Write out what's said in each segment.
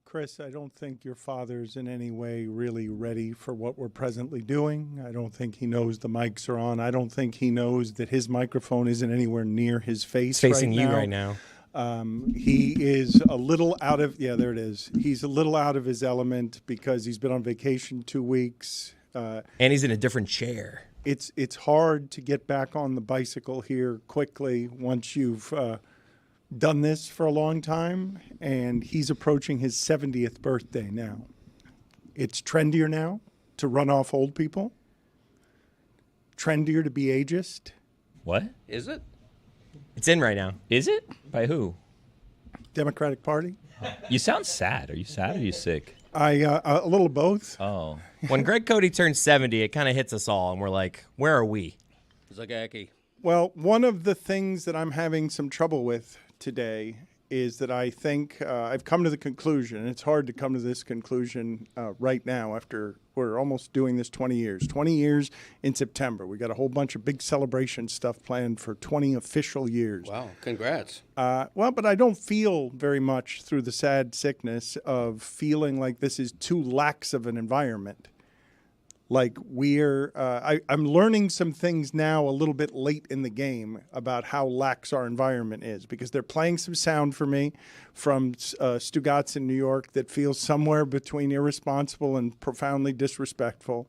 Chris, I don't think your father's in any way really ready for what we're presently doing. I don't think he knows the mics are on. I don't think he knows that his microphone isn't anywhere near his face It's facing right you now. right now. He is a little out of, yeah, there it is. He's a little out of his element because he's been on vacation 2 weeks. And he's in a different chair. It's hard to get back on the bicycle here quickly once you've done this for a long time, and he's approaching his 70th birthday now. It's trendier now to run off old people. Trendier to be ageist. What? Is it? It's in right now. Is it? By who? Democratic Party. You sound sad. Are you sad or are you sick? A little of both. Oh. When Greg Cody turns 70, it kind of hits us all, and we're like, where are we? Zagaki. Well, one of the things that I'm having some trouble with today is that I think I've come to the conclusion, and it's hard to come to this conclusion right now after we're almost doing this 20 years. 20 years in September. We got a whole bunch of big celebration stuff planned for 20 official years. Wow, congrats. Well, but I don't feel very much through the sad sickness of feeling like this is too lax of an environment. Like I'm learning some things now a little bit late in the game about how lax our environment is, because they're playing some sound for me from Stugotz in New York that feels somewhere between irresponsible and profoundly disrespectful.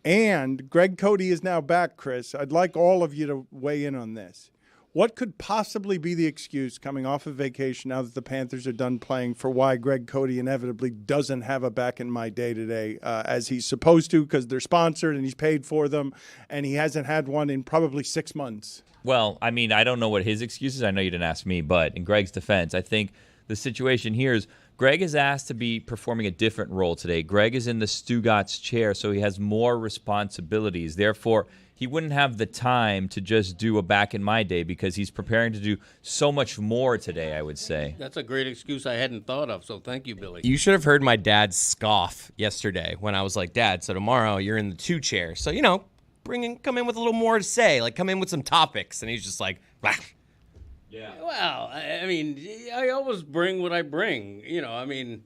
And Greg Cody is now back, Chris. I'd like all of you to weigh in on this. What could possibly be the excuse coming off of vacation now that the Panthers are done playing for why Greg Cody inevitably doesn't have a back in my day today as he's supposed to, because they're sponsored and he's paid for them, and he hasn't had one in probably 6 months? Well, I mean, I don't know what his excuse is. I know you didn't ask me, but in Greg's defense, I think the situation here is Greg is asked to be performing a different role today. Greg is in the Stugotz chair, so he has more responsibilities. Therefore, he wouldn't have the time to just do a back in my day because he's preparing to do so much more today, I would say. That's a great excuse I hadn't thought of, so thank you, Billy. You should have heard my dad scoff yesterday when I was like, Dad, so tomorrow you're in the 2 chair. So, come in with a little more to say, like come in with some topics. And he's just like, bah. Yeah. Well, I mean, I always bring what I bring. I am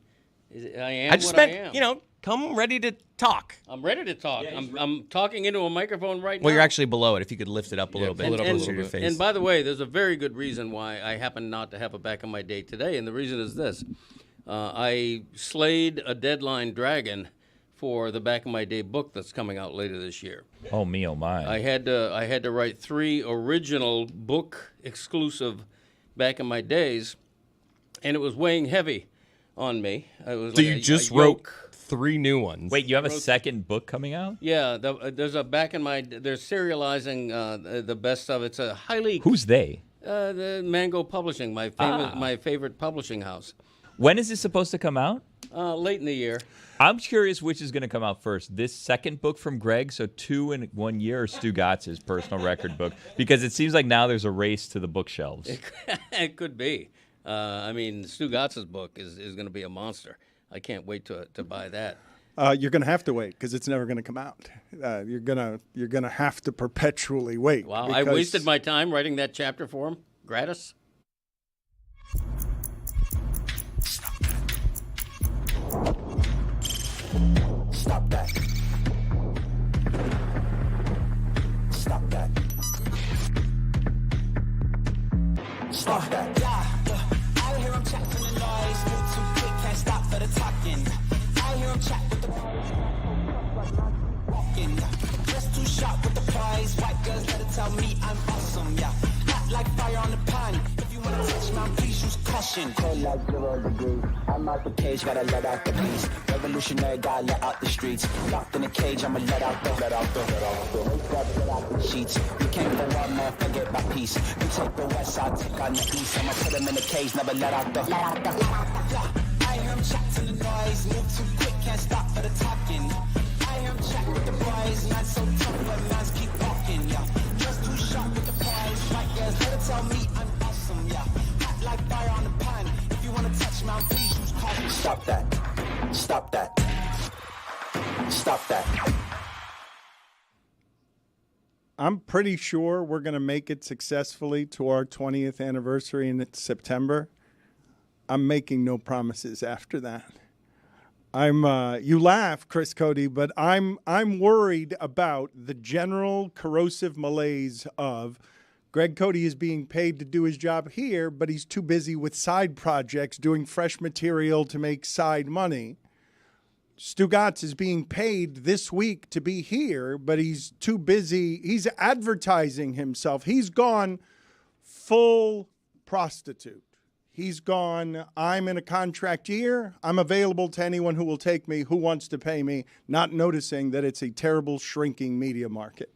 I just what I meant, am. come ready to talk. I'm ready to talk. I'm talking into a microphone right now. Well, you're actually below it. If you could lift it up a little bit, closer to your face. And by the way, there's a very good reason why I happen not to have a back in my day today, and the reason is this. I slayed a deadline dragon for the Back in My Day book that's coming out later this year. Oh, me, oh, my. I had to write 3 original book exclusive Back in My Days, and it was weighing heavy on me. It was So like you a just yoke. wrote 3 new ones. Wait, you have a second book coming out? Yeah, there's a Back in My. They're serializing the best of. It's a highly. Who's they? The Mango Publishing, my favorite publishing house. When is this supposed to come out? Late in the year. I'm curious which is going to come out first. This second book from Greg, so 2 in 1 year, or Stugotz's personal record book? Because it seems like now there's a race to the bookshelves. It could be. Stugotz's book is going to be a monster. I can't wait to buy that. You're going to have to wait because it's never going to come out. You're gonna have to perpetually wait. Wow, I wasted my time writing that chapter for him, gratis. Stop that. Stop that. Stop that. Yeah, I hear him chatting the noise. Move too quick, can't stop for the talking. I hear him chat with the walking. Just too sharp with the prize. White girls let it tell me I'm awesome. Yeah, hot like fire on the pan. If you wanna touch my please use caution. Cold like 0 degrees. I'm out the cage, gotta let out the beast. Revolutionary, gotta let out the streets. Locked in a cage, I'ma let out the sheets. We came for one man, forget my peace. We take the west side, take on the east. I'ma put him in a cage, never let out the. I hear him chatting the noise. Move too quick, can't stop for the talking. I hear him chat with the boys. Man so tough, but man's keep walking. Yeah, just too sharp with the prize. White girls, let it tell me I'm awesome. Yeah, hot like fire on the pan. If you wanna touch me, please use caution. Stop that. Stop that. Stop that. I'm pretty sure we're going to make it successfully to our 20th anniversary in September. I'm making no promises after that. You laugh, Chris Cody, but I'm worried about the general corrosive malaise of Greg Cody is being paid to do his job here, but he's too busy with side projects doing fresh material to make side money. Stugotz is being paid this week to be here, but he's too busy. He's advertising himself. He's gone full prostitute. He's gone, I'm in a contract year. I'm available to anyone who will take me, who wants to pay me, not noticing that it's a terrible shrinking media market,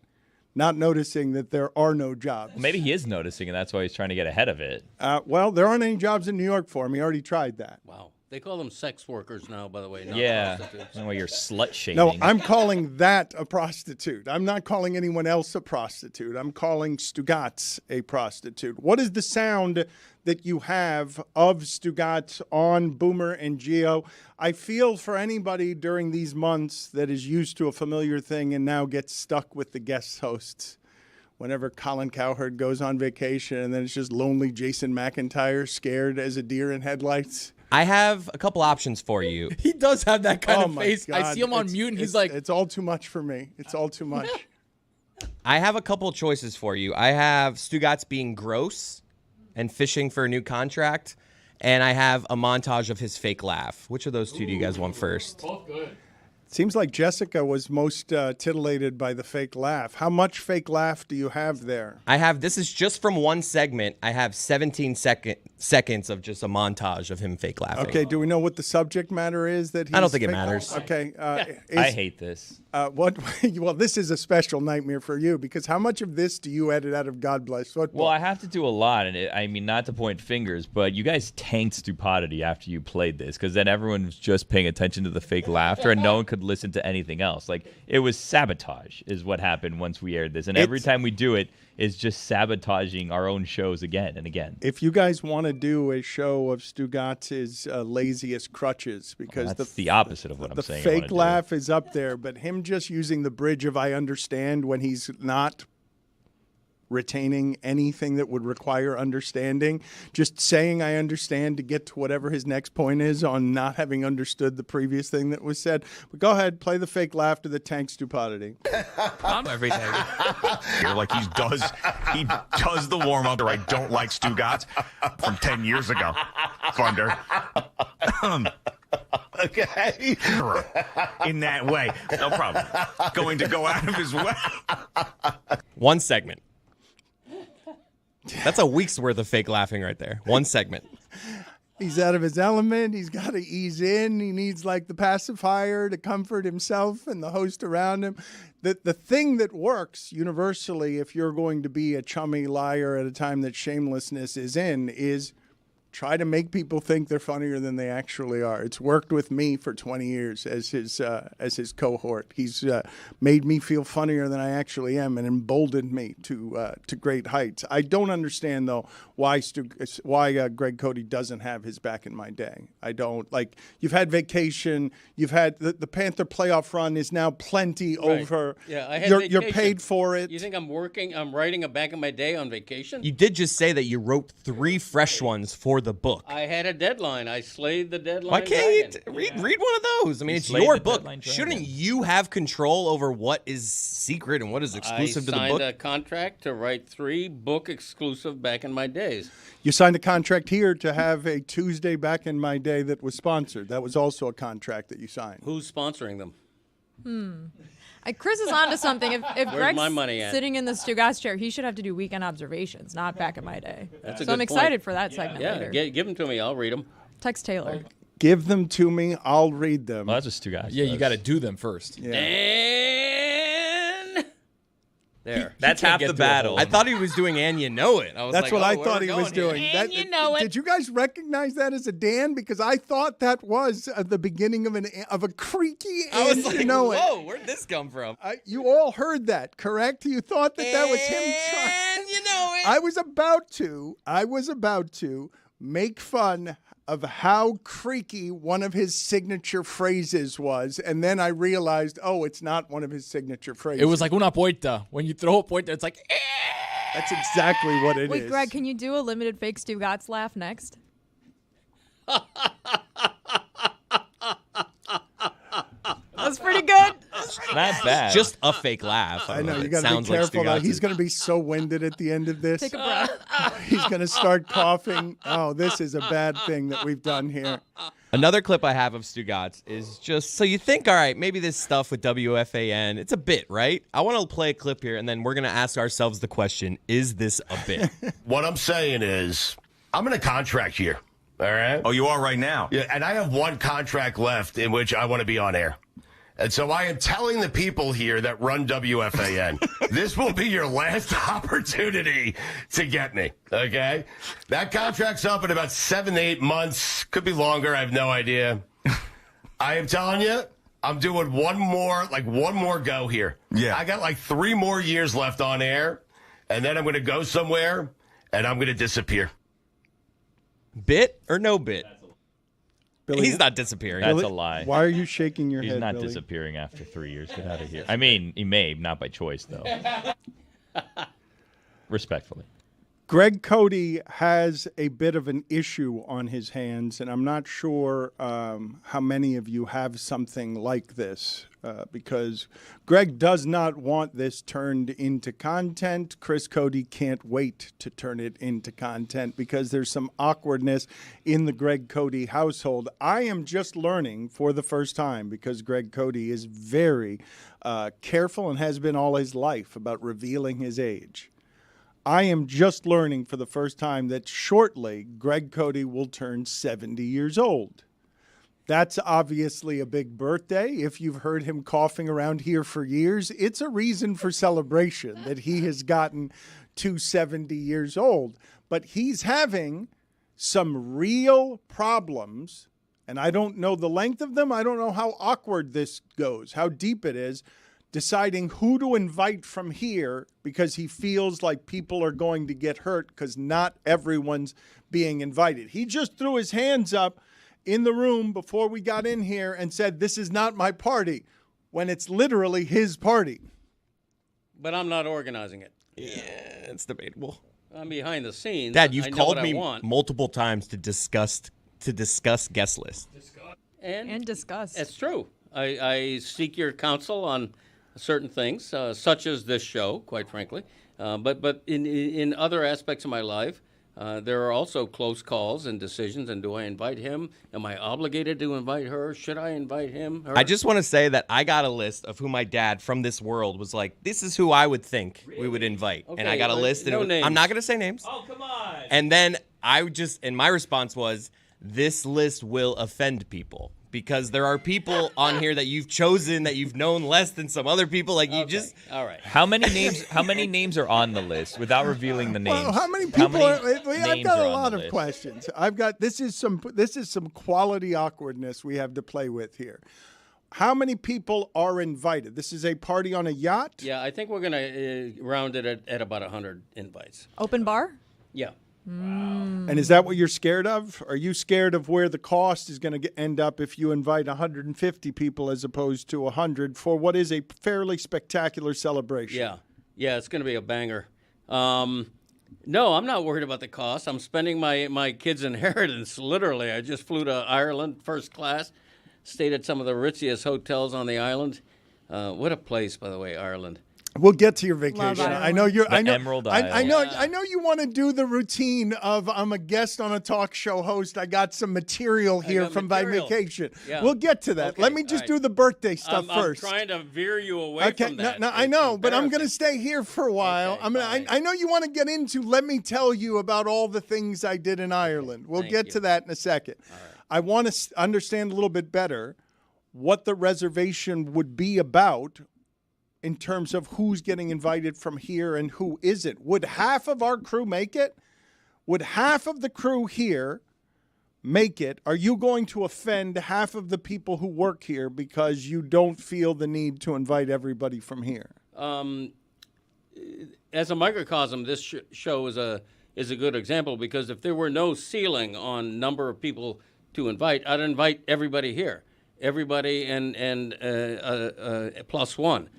not noticing that there are no jobs. Maybe he is noticing, and that's why he's trying to get ahead of it. Well, there aren't any jobs in New York for him. He already tried that. Wow. They call them sex workers now, by the way. Not prostitutes. Well, you're slut shaming. No, I'm calling that a prostitute. I'm not calling anyone else a prostitute. I'm calling Stugotz a prostitute. What is the sound that you have of Stugotz on Boomer and Geo? I feel for anybody during these months that is used to a familiar thing and now gets stuck with the guest hosts. Whenever Colin Cowherd goes on vacation and then it's just lonely Jason McIntyre scared as a deer in headlights. I have a couple options for you. He does have that kind of my face. God. I see him on mute, and he's like, it's all too much for me. It's all too much. I have a couple choices for you. I have Stugotz being gross and fishing for a new contract, and I have a montage of his fake laugh. Which of those two do you guys want first? both good. Seems like Jessica was most titillated by the fake laugh. How much fake laugh do you have there? This is just from one segment. I have 17 seconds of just a montage of him fake laughing. Okay, do we know what the subject matter is? That I don't think it matters. Okay. I hate this. What? Well, this is a special nightmare for you because how much of this do you edit out of God Bless Football? Well, I have to do a lot, and I mean, not to point fingers, but you guys tanked Stupidity after you played this because then everyone was just paying attention to the fake laughter, and no one could listen to anything else. Like, it was sabotage is what happened once we aired this, and every time we do it, is just sabotaging our own shows again and again. If you guys want to do a show of Stugotz's laziest crutches, because That's the opposite of what I'm saying. The fake laugh is up there, but him just using the bridge of I understand when he's not retaining anything that would require understanding, just saying I understand to get to whatever his next point is on not having understood the previous thing that was said. But go ahead, play the fake laugh to the tank Stupidity. I'm everything. You're like he does the warm up. I don't like Stugotz from 10 years ago. Thunder. Okay. In that way. No problem. Going to go out of his way. One segment. That's a week's worth of fake laughing right there. One segment. He's out of his element. He's got to ease in. He needs like the pacifier to comfort himself and the host around him. The thing that works universally if you're going to be a chummy liar at a time that shamelessness is in is try to make people think they're funnier than they actually are. It's worked with me for 20 years as his cohort. He's made me feel funnier than I actually am and emboldened me to great heights. I don't understand though why Greg Cody doesn't have his Back in My Day. I don't like. You've had vacation. You've had the Panther playoff run is now plenty over. Yeah, I had You're vacation. paid for it. You think I'm writing a Back in My Day on vacation? You did just say that you wrote 3 fresh ones for the book. I had a deadline. I slayed the deadline. Why can't you dragon. read one of those? I mean, it's slayed your the book. deadline dragon. Shouldn't you have control over what is secret and what is exclusive to the I book? signed a contract to write 3 book exclusive Back in My Days. You signed a contract here to have a Tuesday Back in My Day that was sponsored. That was also a contract that you signed. Who's sponsoring them? Chris is onto something. If Greg's my money at? sitting in the Stugotz chair, he should have to do weekend observations, not Back in My Day. That's a So I'm good excited point. for that segment Yeah, later. give them to me. I'll read them. Text Taylor. Give them to me. I'll read them. Well, that's what Stu guys Yeah, you does. got to do them first. Yeah. And there. That's can't half get the through a battle. I thought he was doing and you know it. I was That's like, what I where thought we he was going here? doing. Did you guys recognize that as a Dan? Because I thought that was the beginning of a creaky. I was and like, you know whoa, where'd this come from? you all heard that, correct? You thought that was him trying. And you know it. I was about to make fun of how creaky one of his signature phrases was, and then I realized, oh, it's not one of his signature phrases. It was like una poita. When you throw a poita, it's like, That's exactly what it is. Wait, Greg, can you do a limited fake Stugotz laugh next? not bad. Just a fake laugh. I know, you It got to be sounds like careful. Stugotz's. He's going to be so winded at the end of this. Take a breath. He's going to start coughing. Oh, this is a bad thing that we've done here. Another clip I have of Stugotz is just so you think, all right, maybe this stuff with WFAN, it's a bit, right? I want to play a clip here, and then we're going to ask ourselves the question, is this a bit? What I'm saying is, I'm in a contract year, all right? Oh, you are right now? Yeah, and I have one contract left in which I want to be on air. And so I am telling the people here that run WFAN, this will be your last opportunity to get me, okay? That contract's up in about 7 to 8 months. Could be longer. I have no idea. I am telling you, I'm doing one more go here. Yeah. I got like 3 more years left on air, and then I'm going to go somewhere, and I'm going to disappear. Bit or no bit? Billy, He's not disappearing. That's a lie. Why are you shaking your He's head, not Billy? disappearing after 3 years. Get out of here. I mean, he may, not by choice, though. Respectfully. Greg Cody has a bit of an issue on his hands, and I'm not sure how many of you have something like this because Greg does not want this turned into content. Chris Cody can't wait to turn it into content because there's some awkwardness in the Greg Cody household. I am just learning for the first time because Greg Cody is very careful and has been all his life about revealing his age. I am just learning for the first time that shortly Greg Cody will turn 70 years old. That's obviously a big birthday. If you've heard him coughing around here for years, it's a reason for celebration that he has gotten to 70 years old. But he's having some real problems, and I don't know the length of them. I don't know how awkward this goes, how deep it is, deciding who to invite from here because he feels like people are going to get hurt because not everyone's being invited. He just threw his hands up in the room before we got in here and said, "This is not my party," when it's literally his party. But I'm not organizing it. Yeah, it's debatable. I'm behind the scenes. Dad, you've I know called what me I want. multiple times to discuss guest list. And discuss. It's true. I seek your counsel on certain things, such as this show, quite frankly. But in other aspects of my life, there are also close calls and decisions. And do I invite him? Am I obligated to invite her? Should I invite him? Her? I just want to say that I got a list of who my dad from this world was like, this is who I would think we would invite. And I Okay, got a but list. And no it was, names. I'm not going to say names. Oh, come on. And then and my response was, this list will offend people. Because there are people on here that you've chosen that you've known less than some other people. Like you just All right. How many names are on the list without revealing the names? Well, how many people? I've names got are a on lot the of list? questions. This is some quality awkwardness we have to play with here. How many people are invited? This is a party on a yacht. Yeah, I think we're going to round it at about 100 invites. Open bar? Yeah. And is that what you're scared of? Are you scared of where the cost is going to end up if you invite 150 people as opposed to 100 for what is a fairly spectacular celebration? Yeah, it's going to be a banger. No, I'm not worried about the cost. I'm spending my kids' inheritance, literally. I just flew to Ireland first class, stayed at some of the ritziest hotels on the island. What a place, by the way, Ireland. We'll get to your vacation. Ireland. I know you're. I know. Emerald I know. Isle. I know you want to do the routine of I'm a guest on a talk show host. I got some material here got from material. my vacation. Yeah. We'll get to that. Okay, Let me just all do right. the birthday stuff I'm first. trying to veer you away from that. No, I It's know, but I'm going to embarrassing. stay here for a while. Okay, fine. I know you want to get into. Let me tell you about all the things I did in Ireland. We'll Thank get you. to that in a second. I want to understand a little bit better what the reservation would be about in terms of who's getting invited from here and who isn't. Would half of our crew make it? Would half of the crew here make it? Are you going to offend half of the people who work here because you don't feel the need to invite everybody from here? As a microcosm, this show is a good example because if there were no ceiling on number of people to invite, I'd invite everybody here, everybody and plus one.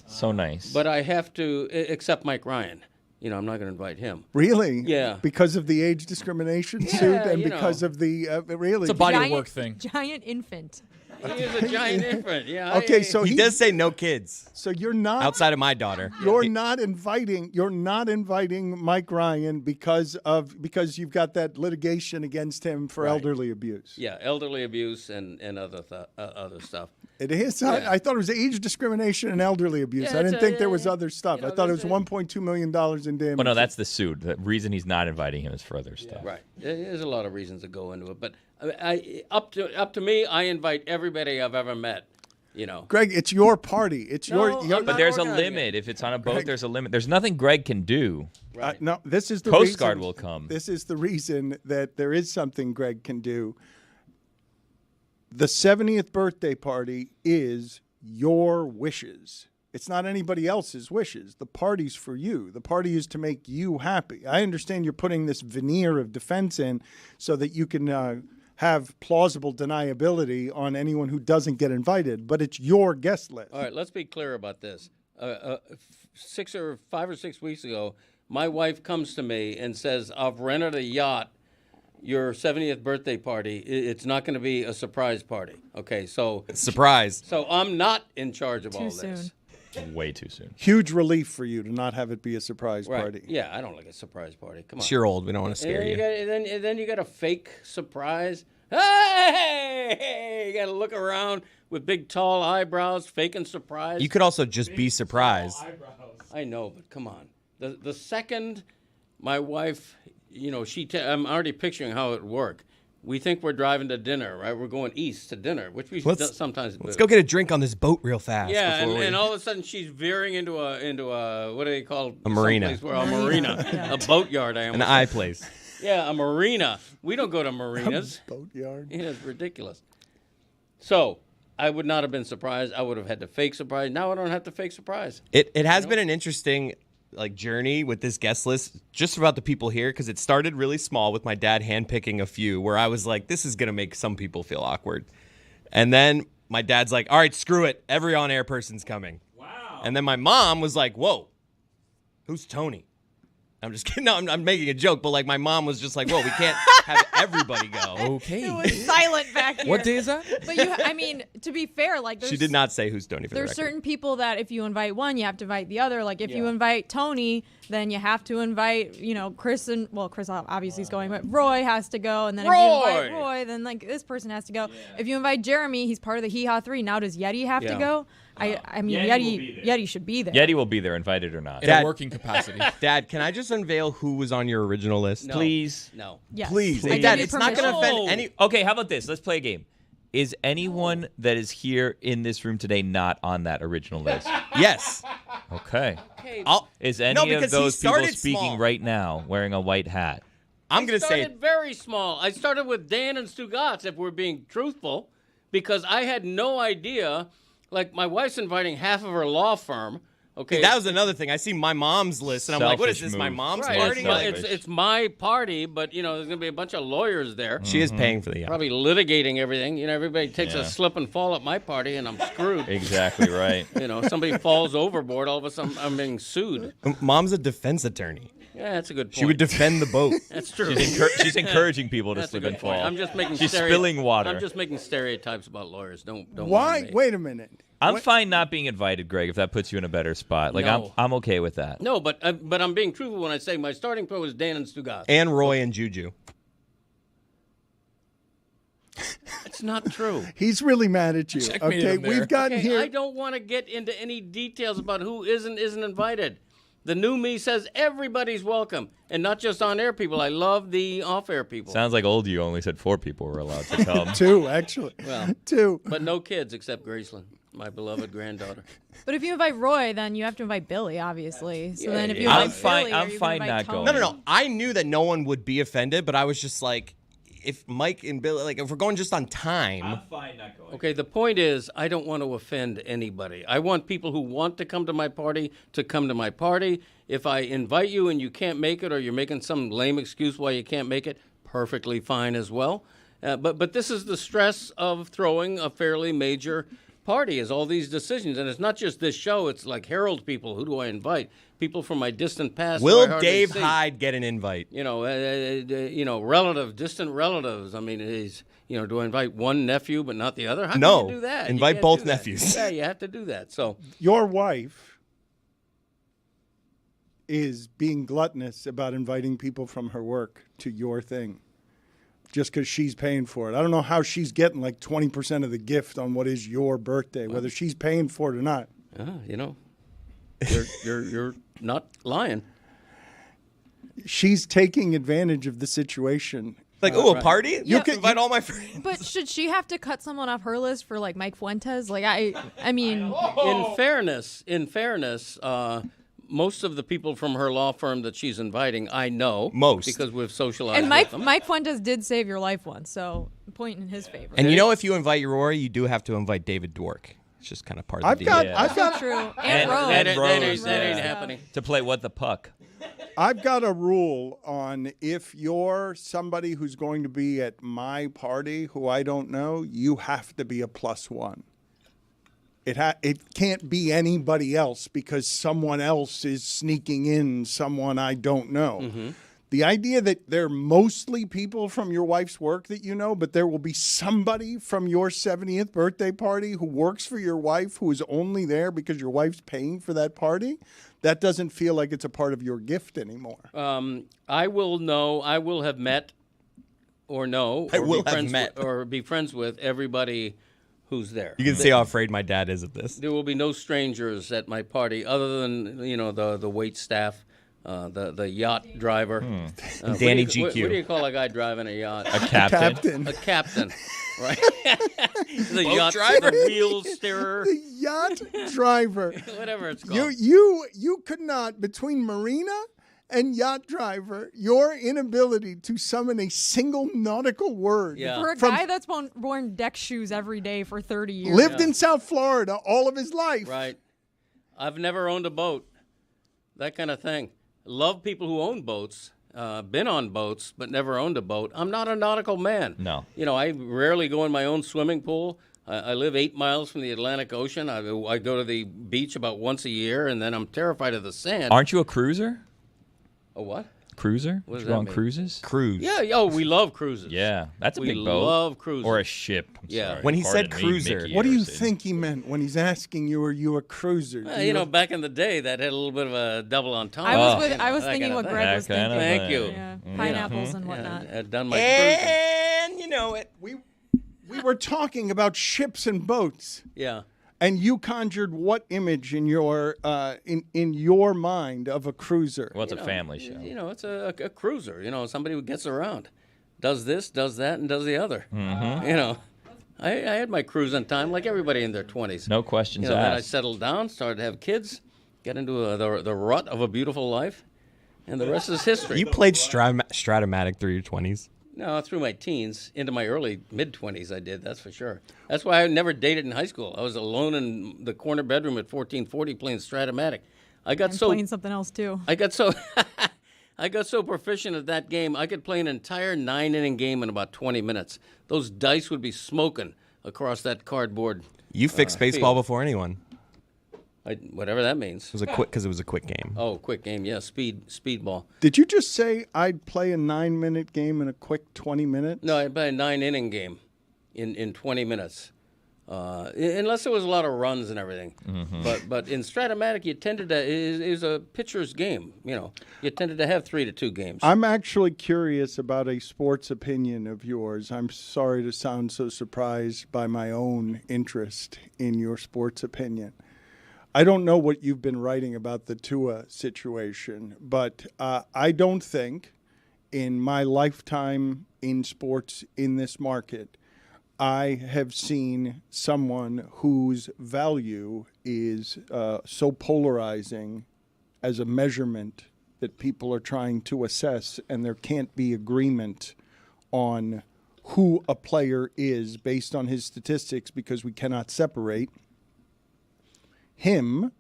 So nice. But I have to except Mike Ryan. You know, I'm not going to invite him. Really? Yeah. Because of the age discrimination suit and you because know. of the really. It's a body of Giant- work thing. Giant infant. He is a giant infant. Yeah. Okay, so He does say no kids So you're not outside of my daughter. You're not inviting Mike Ryan because you've got that litigation against him for elderly abuse. Yeah, elderly abuse and other stuff. It is. I thought it was age discrimination and elderly abuse. Yeah, I didn't think there was other stuff. I thought it was there's $1.2 million in damage. Well, no, that's the suit. The reason he's not inviting him is for other stuff. Right. There's a lot of reasons to go into it, but up to me, I invite everybody I've ever met. You know, Greg, it's your party. It's your. I'm But not there's a organizing limit. it. If it's on a boat, there's a limit. There's nothing Greg can do. No, this is the Coast Guard reason, will come. This is the reason that there is something Greg can do. The 70th birthday party is your wishes. It's not anybody else's wishes. The party's for you. The party is to make you happy. I understand you're putting this veneer of defense in so that you can have plausible deniability on anyone who doesn't get invited, but it's your guest list. All right, let's be clear about this. 5 or 6 weeks ago, my wife comes to me and says, I've rented a yacht, your 70th birthday party. It's not going to be a surprise party. Okay, so Surprise. so I'm not in charge of all Too this. soon. Way too soon. Huge relief for you to not have it be a surprise Right. party. Yeah, I don't like a surprise party. Come on. You're old. We don't want to scare you. Then you got a fake surprise. Hey, you got to look around with big, tall eyebrows, faking surprise. You could also just be surprised. I know, but come on. The second my wife, I'm already picturing how it would work. We think we're driving to dinner, right? We're going east to dinner, which we sometimes do. Let's go get a drink on this boat real fast. Yeah, before we- and all of a sudden she's veering into a what do they call A marina. someplace where a marina, a boatyard. an eye place. Yeah, a marina. We don't go to marinas. Boatyard. Yeah, it's ridiculous. So I would not have been surprised. I would have had to fake surprise. Now I don't have to fake surprise. It has been an interesting journey with this guest list, just about the people here, because it started really small with my dad handpicking a few, where I was like, this is gonna make some people feel awkward, and then my dad's like, all right, screw it, every on-air person's coming. Wow. And then my mom was like, whoa, who's Tony? I'm just kidding. No, I'm making a joke, but my mom was just like, well, we can't have everybody go. Okay. It was silent back here. What day is that? But to be fair, there's, She did not say who's Tony for the there's record. certain people that if you invite one, you have to invite the other. Like if you invite Tony, then you have to invite, Chris Chris obviously is going, but Roy has to go. And then if you invite Roy, then this person has to go. If you invite Jeremy, he's part of the Hee Haw 3. Now does Yeti have to go? I mean, Yeti should be there. Yeti will be there, invited or not. In a working capacity. Dad, can I just unveil who was on your original list? No. Please. No. Yes. Please. I Hey, give Dad, you it's not going to permission. offend any. Okay, how about this? Let's play a game. Is anyone that is here in this room today not on that original list? Yes. Okay. Is No, any because of he those people started speaking small. right now wearing a white hat? I'm going to say started very small. I started with Dan and Stugotz, if we're being truthful, because I had no idea. My wife's inviting half of her law firm. Okay, that was another thing. I see my mom's list, and I'm like, what is Selfish this, my move. mom's right. party? It's my party, but there's going to be a bunch of lawyers there. She is paying for the yacht. Probably litigating everything. Everybody takes a slip and fall at my party, and I'm screwed. Exactly right. Somebody falls overboard, all of a sudden I'm being sued. Mom's a defense attorney. Yeah, that's a good point. She would defend the boat. That's true. She's encouraging people to That's a slip good and point. fall. I'm just making She's spilling water. I'm just making stereotypes about lawyers. Don't Why? mind me. Wait a minute. I'm fine not being invited, Greg, if that puts you in a better spot. No. I'm okay with that. No, but I'm being truthful when I say my starting point was Dan and Stugotz. And Roy and Juju. It's not true. He's really mad at you. Checkmated Okay, him there. we've gotten Okay, here. I don't want to get into any details about who isn't invited. The new me says everybody's welcome, and not just on-air people. I love the off-air people. Sounds like old you only said 4 people were allowed to come. 2, actually. Well, 2. but no kids except Graceland, my beloved granddaughter. But if you invite Roy, then you have to invite Billy, obviously. So then if you I'm invite fine- Billy, I'm are you fine gonna invite not Tony? going. No. I knew that no one would be offended, but I was just like, if Mike and Billy, if we're going just on time. fine not going. Okay, the point is, I don't want to offend anybody. I want people who want to come to my party to come to my party. If I invite you and you can't make it, or you're making some lame excuse why you can't make it, perfectly fine as well. But this is the stress of throwing a fairly major party is all these decisions, and it's not just this show. It's like Herald people. Who do I invite? People from my distant past. who I Will hardly Dave see. Hyde get an invite? Distant relatives. I mean, do I invite one nephew but not the other? How No. can you do that? You Invite can't both do that. nephews. Yeah, you have to do that. So Your wife is being gluttonous about inviting people from her work to your thing just because she's paying for it. I don't know how she's getting like 20% of the gift on what is your birthday, whether she's paying for it or not. you're not lying. She's taking advantage of the situation. Like, a party? You can invite all my friends. But should she have to cut someone off her list for like Mike Fuentes? Like I mean, In fairness, most of the people from her law firm that she's inviting, I know. Most. Because we've socialized and with them. Mike Fuentes did save your life once, so point in his favor. And if you invite Rory, you do have to invite David Dwork. It's just kind of part of the deal. I've got True. And Rose. Rose. That ain't happening. To play what the puck. I've got a rule on if you're somebody who's going to be at my party who I don't know, you have to be a +1. It can't be anybody else because someone else is sneaking in someone I don't know. Mm-hmm. The idea that they're mostly people from your wife's work that you know, but there will be somebody from your 70th birthday party who works for your wife who is only there because your wife's paying for that party, that doesn't feel like it's a part of your gift anymore. I will have met or know I or will be have friends met. or be friends with everybody who's there. You can see how afraid my dad is of this. There will be no strangers at my party other than the wait staff, the yacht driver. Danny What GQ. do you call a guy driving a yacht? A captain. A captain, right? The Boat yacht driver. the wheel steerer, The yacht driver. whatever it's called. You could not, between Marina and yacht driver, your inability to summon a single nautical word. Yeah. For a guy that's worn deck shoes every day for 30 years. Lived in South Florida all of his life. Right. I've never owned a boat. That kind of thing. Love people who own boats. Been on boats, but never owned a boat. I'm not a nautical man. No. I rarely go in my own swimming pool. I live 8 miles from the Atlantic Ocean. I go to the beach about once a year, and then I'm terrified of the sand. Aren't you a cruiser? A what? Cruiser? What does You go that on mean? cruises? Cruise. Yeah. Oh, we love cruises. Yeah, that's a We big boat. love cruises. Or a ship. I'm Yeah. sorry. When he said Pardon me, cruiser, Mickey What do you Harrison. think he meant when he's asking you, are you a cruiser? back in the day, that had a little bit of a double entendre. I was that thinking kind of what thing. Greg was That kind thinking. of Thank you. Yeah, pineapples and Yeah, whatnot. I'd done my cruising. And you know it. We were talking about ships and boats. Yeah. And you conjured what image in your in your mind of a cruiser? Well, it's a family show. It's a cruiser. Somebody who gets around, does this, does that, and does the other. Mm-hmm. I had my cruising time like everybody in their 20s. No questions Then I asked. settled down, started to have kids, get into the rut of a beautiful life, and the rest is history. You played Stratomatic through your 20s. No, through my teens, into my early mid-20s I did, that's for sure. That's why I never dated in high school. I was alone in the corner bedroom at 1440 playing Stratomatic. I got And so playing something else too. I got so proficient at that game, I could play an entire 9-inning game in about 20 minutes. Those dice would be smoking across that cardboard. You fixed baseball field. before anyone. Whatever that means. It was because it was a quick game. Oh, quick game, yeah, speedball. Did you just say I'd play a 9-minute game in a quick 20 minutes? No, I'd play a 9-inning game in 20 minutes. Unless there was a lot of runs and everything. Mm-hmm. But in Stratomatic, you tended to it was a pitcher's game. You tended to have 3-2 games. I'm actually curious about a sports opinion of yours. I'm sorry to sound so surprised by my own interest in your sports opinion. I don't know what you've been writing about the Tua situation, but I don't think in my lifetime in sports in this market, I have seen someone whose value is so polarizing as a measurement that people are trying to assess, and there can't be agreement on who a player is based on his statistics because we cannot separate him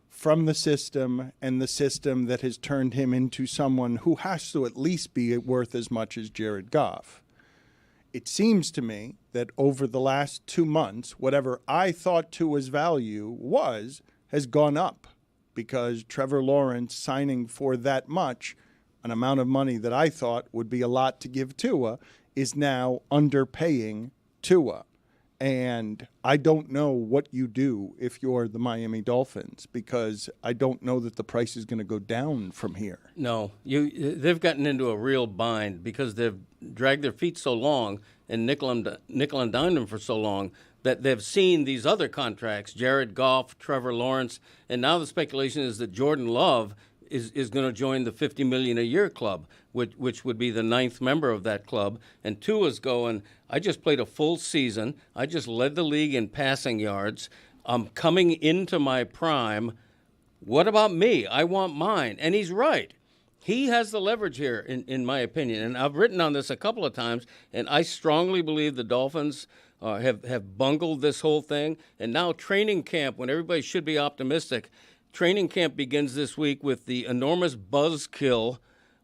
from the system and the system that has turned him into someone who has to at least be worth as much as Jared Goff. it seems to me that over the last 2 months, whatever I thought Tua's value was has gone up because Trevor Lawrence signing for that much, an amount of money that I thought would be a lot to give Tua, is now underpaying Tua. And I don't know what you do if you're the Miami Dolphins, because I don't know that the price is going to go down from here. No, they've gotten into a real bind because they've dragged their feet so long and nickel and dimed them for so long that they've seen these other contracts, Jared Goff, Trevor Lawrence, and now the speculation is that Jordan Love is going to join the $50 million a year club, which would be the 9th member of that club. And Tua's going, I just played a full season. I just led the league in passing yards. I'm coming into my prime. What about me? I want mine. And he's right. He has the leverage here, in my opinion. And I've written on this a couple of times, and I strongly believe the Dolphins have bungled this whole thing. And now training camp, when everybody should be optimistic, training camp begins this week with the enormous buzzkill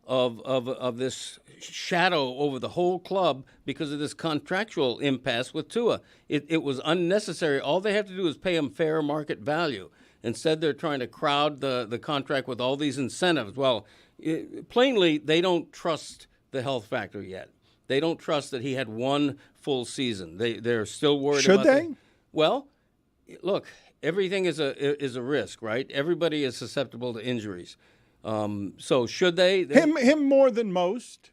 of this shadow over the whole club because of this contractual impasse with Tua. It was unnecessary. All they have to do is pay him fair market value. Instead, they're trying to crowd the contract with all these incentives. Well, plainly, they don't trust the health factor yet. They don't trust that he had one full season. They're still worried Should about they? Well, look, everything is a risk, right? Everybody is susceptible to injuries. So should they? Him more than most.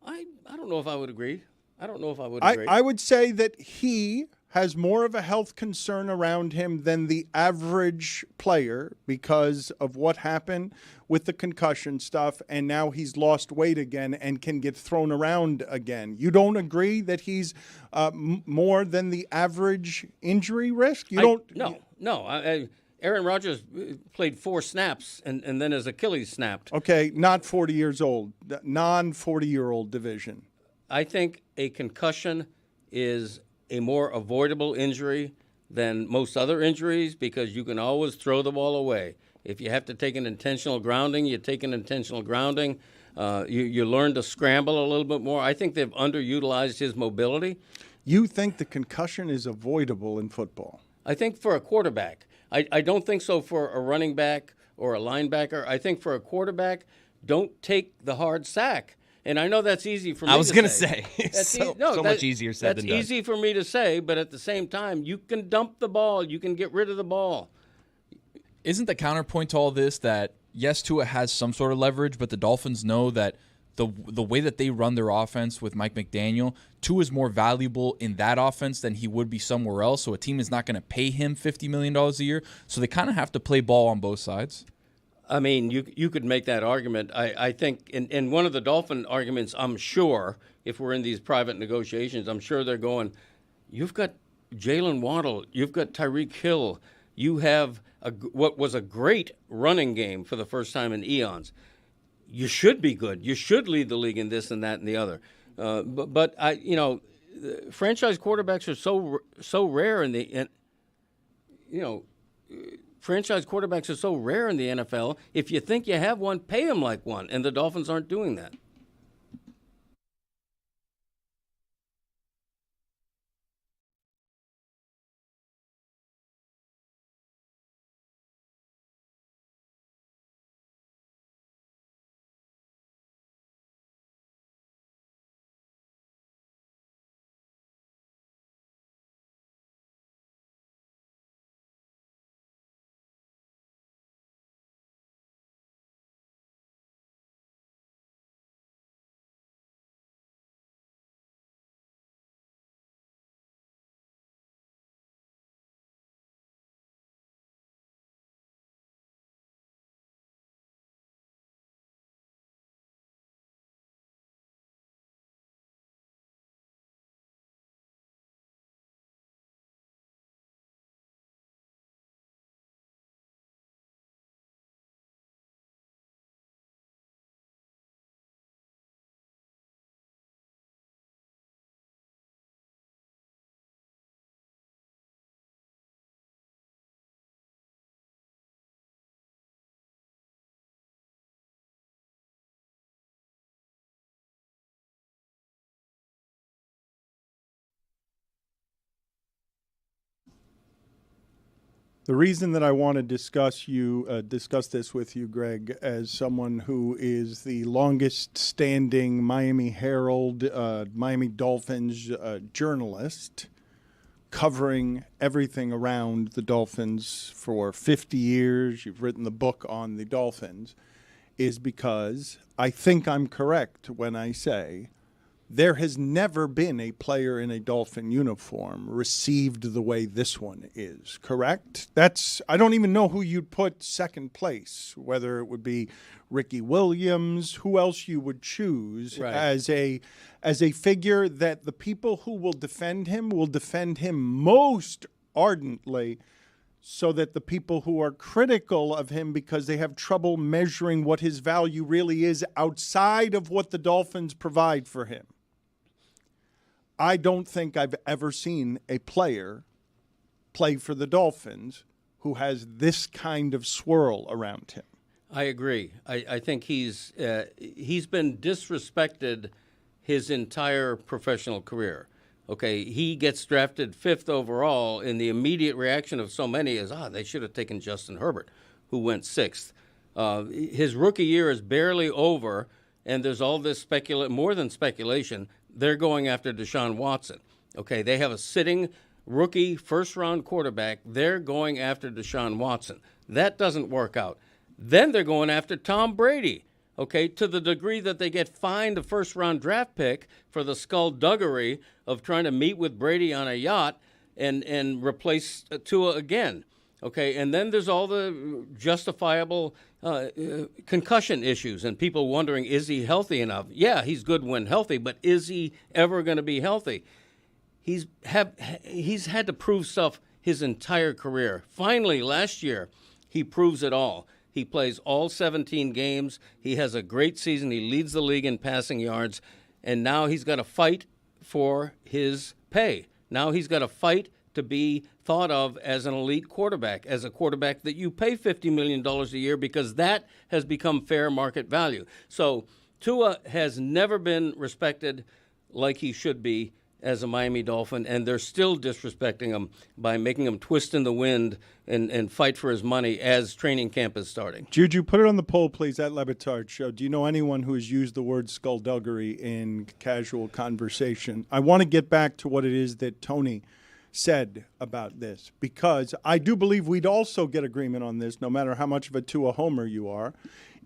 I don't know if I would agree. I would say that he has more of a health concern around him than the average player because of what happened with the concussion stuff, and now he's lost weight again and can get thrown around again. You don't agree that he's more than the average injury risk? No. Aaron Rodgers played 4 snaps and then his Achilles snapped. Okay, not 40 years old, non-40-year-old division. I think a concussion is a more avoidable injury than most other injuries because you can always throw the ball away. If you have to take an intentional grounding, you take an intentional grounding. You learn to scramble a little bit more. I think they've underutilized his mobility. You think the concussion is avoidable in football? I think for a quarterback. I don't think so for a running back or a linebacker. I think for a quarterback, don't take the hard sack. And I know that's easy for me to say. I was going to say. So much easier said than done. That's easy for me to say, but at the same time, you can dump the ball. You can get rid of the ball. Isn't the counterpoint to all this that, yes, Tua has some sort of leverage, but the Dolphins know that the way that they run their offense with Mike McDaniel, Tua is more valuable in that offense than he would be somewhere else, so a team is not going to pay him $50 million a year, so they kind of have to play ball on both sides. I mean, you could make that argument. I think, in one of the Dolphin arguments, I'm sure, if we're in these private negotiations, I'm sure they're going, you've got Jalen Waddle, you've got Tyreek Hill, you have what was a great running game for the first time in eons. You should be good. You should lead the league in this and that and the other. But franchise quarterbacks are so rare franchise quarterbacks are so rare in the NFL. If you think you have one, pay them like one, and the Dolphins aren't doing that. The reason that I want to discuss this with you, Greg, as someone who is the longest-standing Miami Herald, Miami Dolphins journalist, covering everything around the Dolphins for 50 years, you've written the book on the Dolphins, is because I think I'm correct when I say there has never been a player in a Dolphin uniform received the way this one is, correct? I don't even know who you'd put second place, whether it would be Ricky Williams, who else you would choose as a figure that the people who will defend him most ardently, so that the people who are critical of him because they have trouble measuring what his value really is outside of what the Dolphins provide for him. I don't think I've ever seen a player play for the Dolphins who has this kind of swirl around him. I agree. I think he's been disrespected his entire professional career. Okay, he gets drafted 5th overall, and the immediate reaction of so many is, they should have taken Justin Herbert, who went 6th. His rookie year is barely over, and there's all this more than speculation. They're going after Deshaun Watson. Okay, they have a sitting rookie first-round quarterback. They're going after Deshaun Watson. That doesn't work out. Then they're going after Tom Brady, okay, to the degree that they get fined a first-round draft pick for the skullduggery of trying to meet with Brady on a yacht and replace Tua again. Okay, and then there's all the justifiable concussion issues and people wondering, is he healthy enough? Yeah, he's good when healthy, but is he ever going to be healthy? He's had to prove stuff his entire career. Finally, last year, he proves it all. He plays all 17 games. He has a great season. He leads the league in passing yards, and now he's got to fight for his pay. Now he's got to fight to be thought of as an elite quarterback, as a quarterback that you pay $50 million a year, because that has become fair market value. So Tua has never been respected like he should be as a Miami Dolphin, and they're still disrespecting him by making him twist in the wind and fight for his money as training camp is starting. Juju, put it on the poll, please, at Le Batard Show. Do you know anyone who has used the word skullduggery in casual conversation? I want to get back to what it is that Tony said about this, because I do believe we'd also get agreement on this, no matter how much of a Tua homer you are.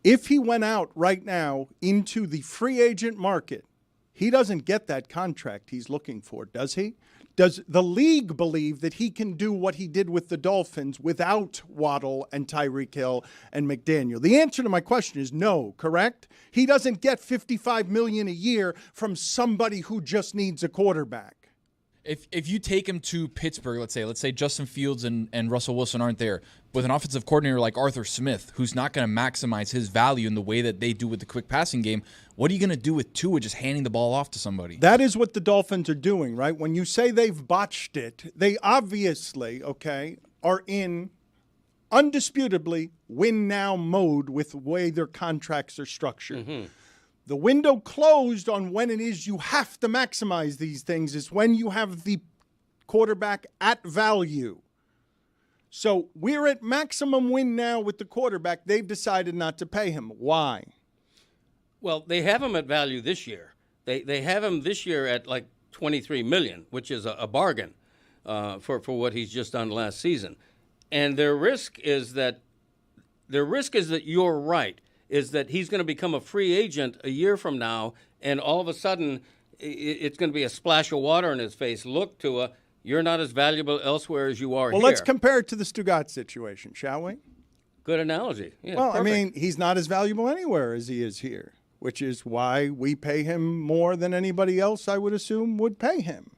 If he went out right now into the free agent market, he doesn't get that contract he's looking for, does he? Does the league believe that he can do what he did with the Dolphins without Waddle and Tyreek Hill and McDaniel? The answer to my question is no, correct? He doesn't get $55 million a year from somebody who just needs a quarterback. If you take him to Pittsburgh, let's say Justin Fields and Russell Wilson aren't there, with an offensive coordinator like Arthur Smith, who's not going to maximize his value in the way that they do with the quick passing game, what are you going to do with Tua just handing the ball off to somebody? That is what the Dolphins are doing, right? When you say they've botched it, they obviously, are in undisputably win-now mode with the way their contracts are structured. Mm-hmm. The window closed on when it is you have to maximize these things is when you have the quarterback at value. So we're at maximum win now with the quarterback. They've decided not to pay him. Why? Well, they have him at value this year. They have him this year at like $23 million, which is a bargain for what he's just done last season. And their risk is that you're right, is that he's going to become a free agent a year from now, and all of a sudden it's going to be a splash of water in his face. Look, Tua, you're not as valuable elsewhere as you are here. Well, let's compare it to the Stugotz situation, shall we? Good analogy. Yeah, well, perfect. I mean, he's not as valuable anywhere as he is here, which is why we pay him more than anybody else, I would assume, would pay him.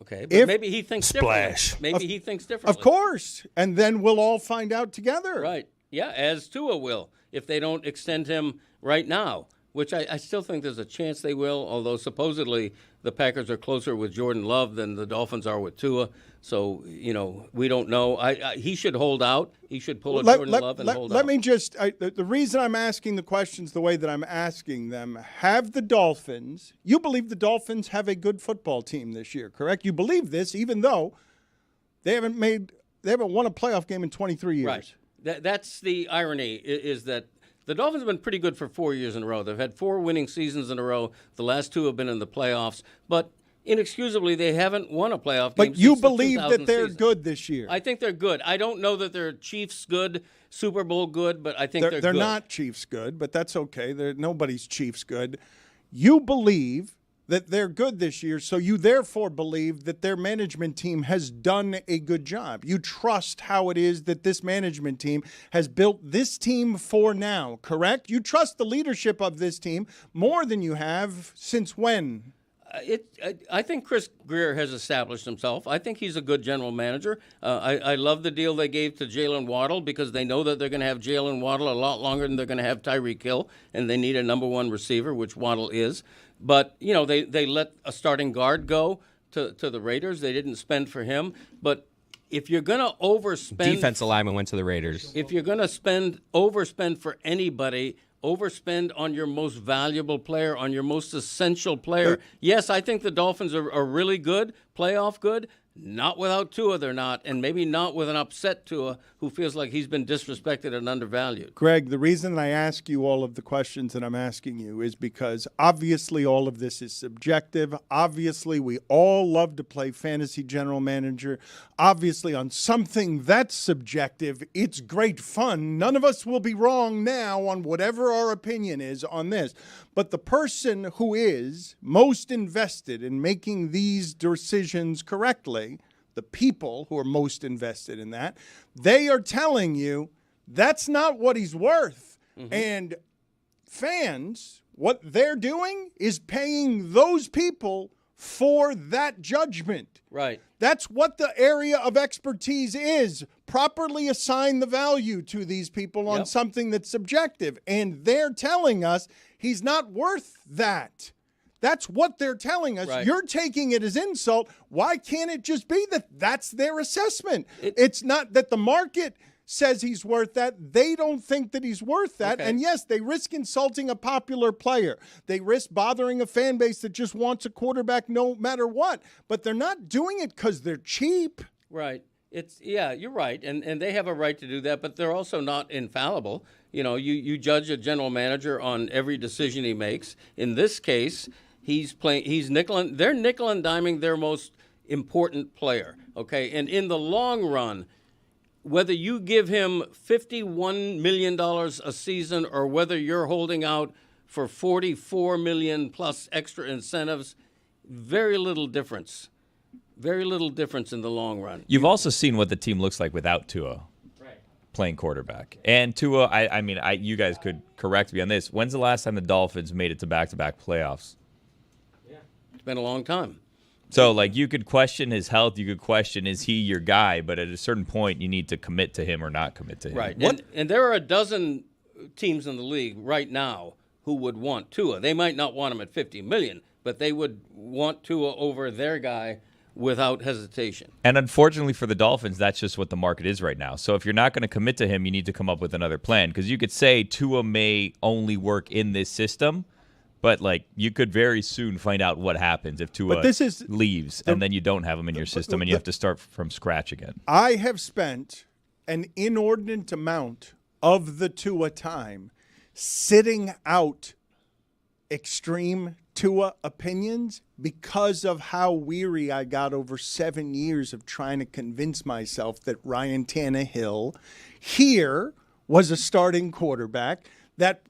Okay, but maybe he thinks differently. Maybe he thinks differently. Of course. And then we'll all find out together. Right. Yeah, as Tua will, if they don't extend him right now, which I still think there's a chance they will, although supposedly the Packers are closer with Jordan Love than the Dolphins are with Tua. So, we don't know. He should hold out. He should pull a Jordan Love and hold out. Let me just the reason I'm asking the questions the way that I'm asking them, have the Dolphins, you believe the Dolphins have a good football team this year, correct? You believe this even though they haven't made They haven't won a playoff game in 23 years. Right. That's the irony, is that the Dolphins have been pretty good for 4 years in a row. They've had 4 winning seasons in a row. The last 2 have been in the playoffs. But inexcusably, they haven't won a playoff game. But you since the believe 2000 that they're season. good this year. I think they're good. I don't know that they're Chiefs good, Super Bowl good, but I think they're good. They're not Chiefs good, but that's okay. Nobody's Chiefs good. You believe that they're good this year, so you therefore believe that their management team has done a good job. You trust how it is that this management team has built this team for now, correct? You trust the leadership of this team more than you have since when? I think Chris Greer has established himself. I think he's a good general manager. I love the deal they gave to Jalen Waddle because they know that they're going to have Jalen Waddle a lot longer than they're going to have Tyreek Hill, and they need a number 1 receiver, which Waddle is. But, you know, they let a starting guard go to the Raiders. They didn't spend for him. But if you're going to overspend... Defensive lineman went to the Raiders. If you're going to overspend for anybody, overspend on your most valuable player, on your most essential player. Yes, I think the Dolphins are really good, playoff good. Not without Tua, they're not, and maybe not with an upset Tua who feels like he's been disrespected and undervalued. Greg, the reason I ask you all of the questions that I'm asking you is because obviously all of this is subjective. Obviously, we all love to play fantasy general manager. Obviously, on something that's subjective, it's great fun. None of us will be wrong now on whatever our opinion is on this. But the person who is most invested in making these decisions correctly, the people who are most invested in that, they are telling you that's not what he's worth. Mm-hmm. And fans, what they're doing is paying those people for that judgment. Right. That's what the area of expertise is. Properly assign the value to these people on something that's subjective. And they're telling us he's not worth that. That's what they're telling us. Right. You're taking it as insult. Why can't it just be that that's their assessment? It's not that the market says he's worth that. They don't think that he's worth that. Okay. And yes, they risk insulting a popular player. They risk bothering a fan base that just wants a quarterback no matter what. But they're not doing it because they're cheap. Right. You're right. And they have a right to do that, but they're also not infallible. You know, you judge a general manager on every decision he makes. In this case, they're nickel and diming their most important player. Okay. And in the long run, whether you give him $51 million a season or whether you're holding out for $44 million plus extra incentives, very little difference. Very little difference in the long run. You've also seen what the team looks like without Tua playing quarterback. And Tua, I mean, you guys could correct me on this. When's the last time the Dolphins made it to back-to-back playoffs? Yeah, it's been a long time. So, like, you could question his health. You could question, is he your guy? But at a certain point, you need to commit to him or not commit to him. Right. And there are a dozen teams in the league right now who would want Tua. They might not want him at $50 million, but they would want Tua over their guy without hesitation. And unfortunately for the Dolphins, that's just what the market is right now. So if you're not going to commit to him, you need to come up with another plan. Because you could say Tua may only work in this system, but like you could very soon find out what happens if Tua leaves and then you don't have him in your system and you have to start from scratch again. I have spent an inordinate amount of the Tua time sitting out extreme Tua opinions because of how weary I got over 7 years of trying to convince myself that Ryan Tannehill here was a starting quarterback that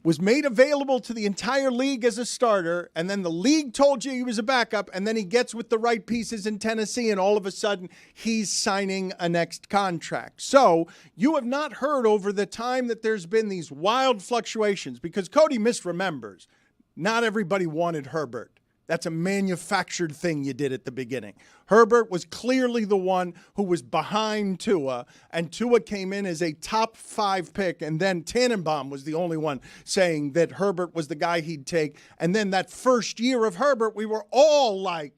was made available to the entire league as a starter, and then the league told you he was a backup, and then he gets with the right pieces in Tennessee, and all of a sudden he's signing a next contract. So you have not heard over the time that there's been these wild fluctuations, because Cody misremembers. Not everybody wanted Herbert. That's a manufactured thing you did at the beginning. Herbert was clearly the one who was behind Tua, and Tua came in as a top 5 pick, and then Tannenbaum was the only one saying that Herbert was the guy he'd take. And then that first year of Herbert, we were all like,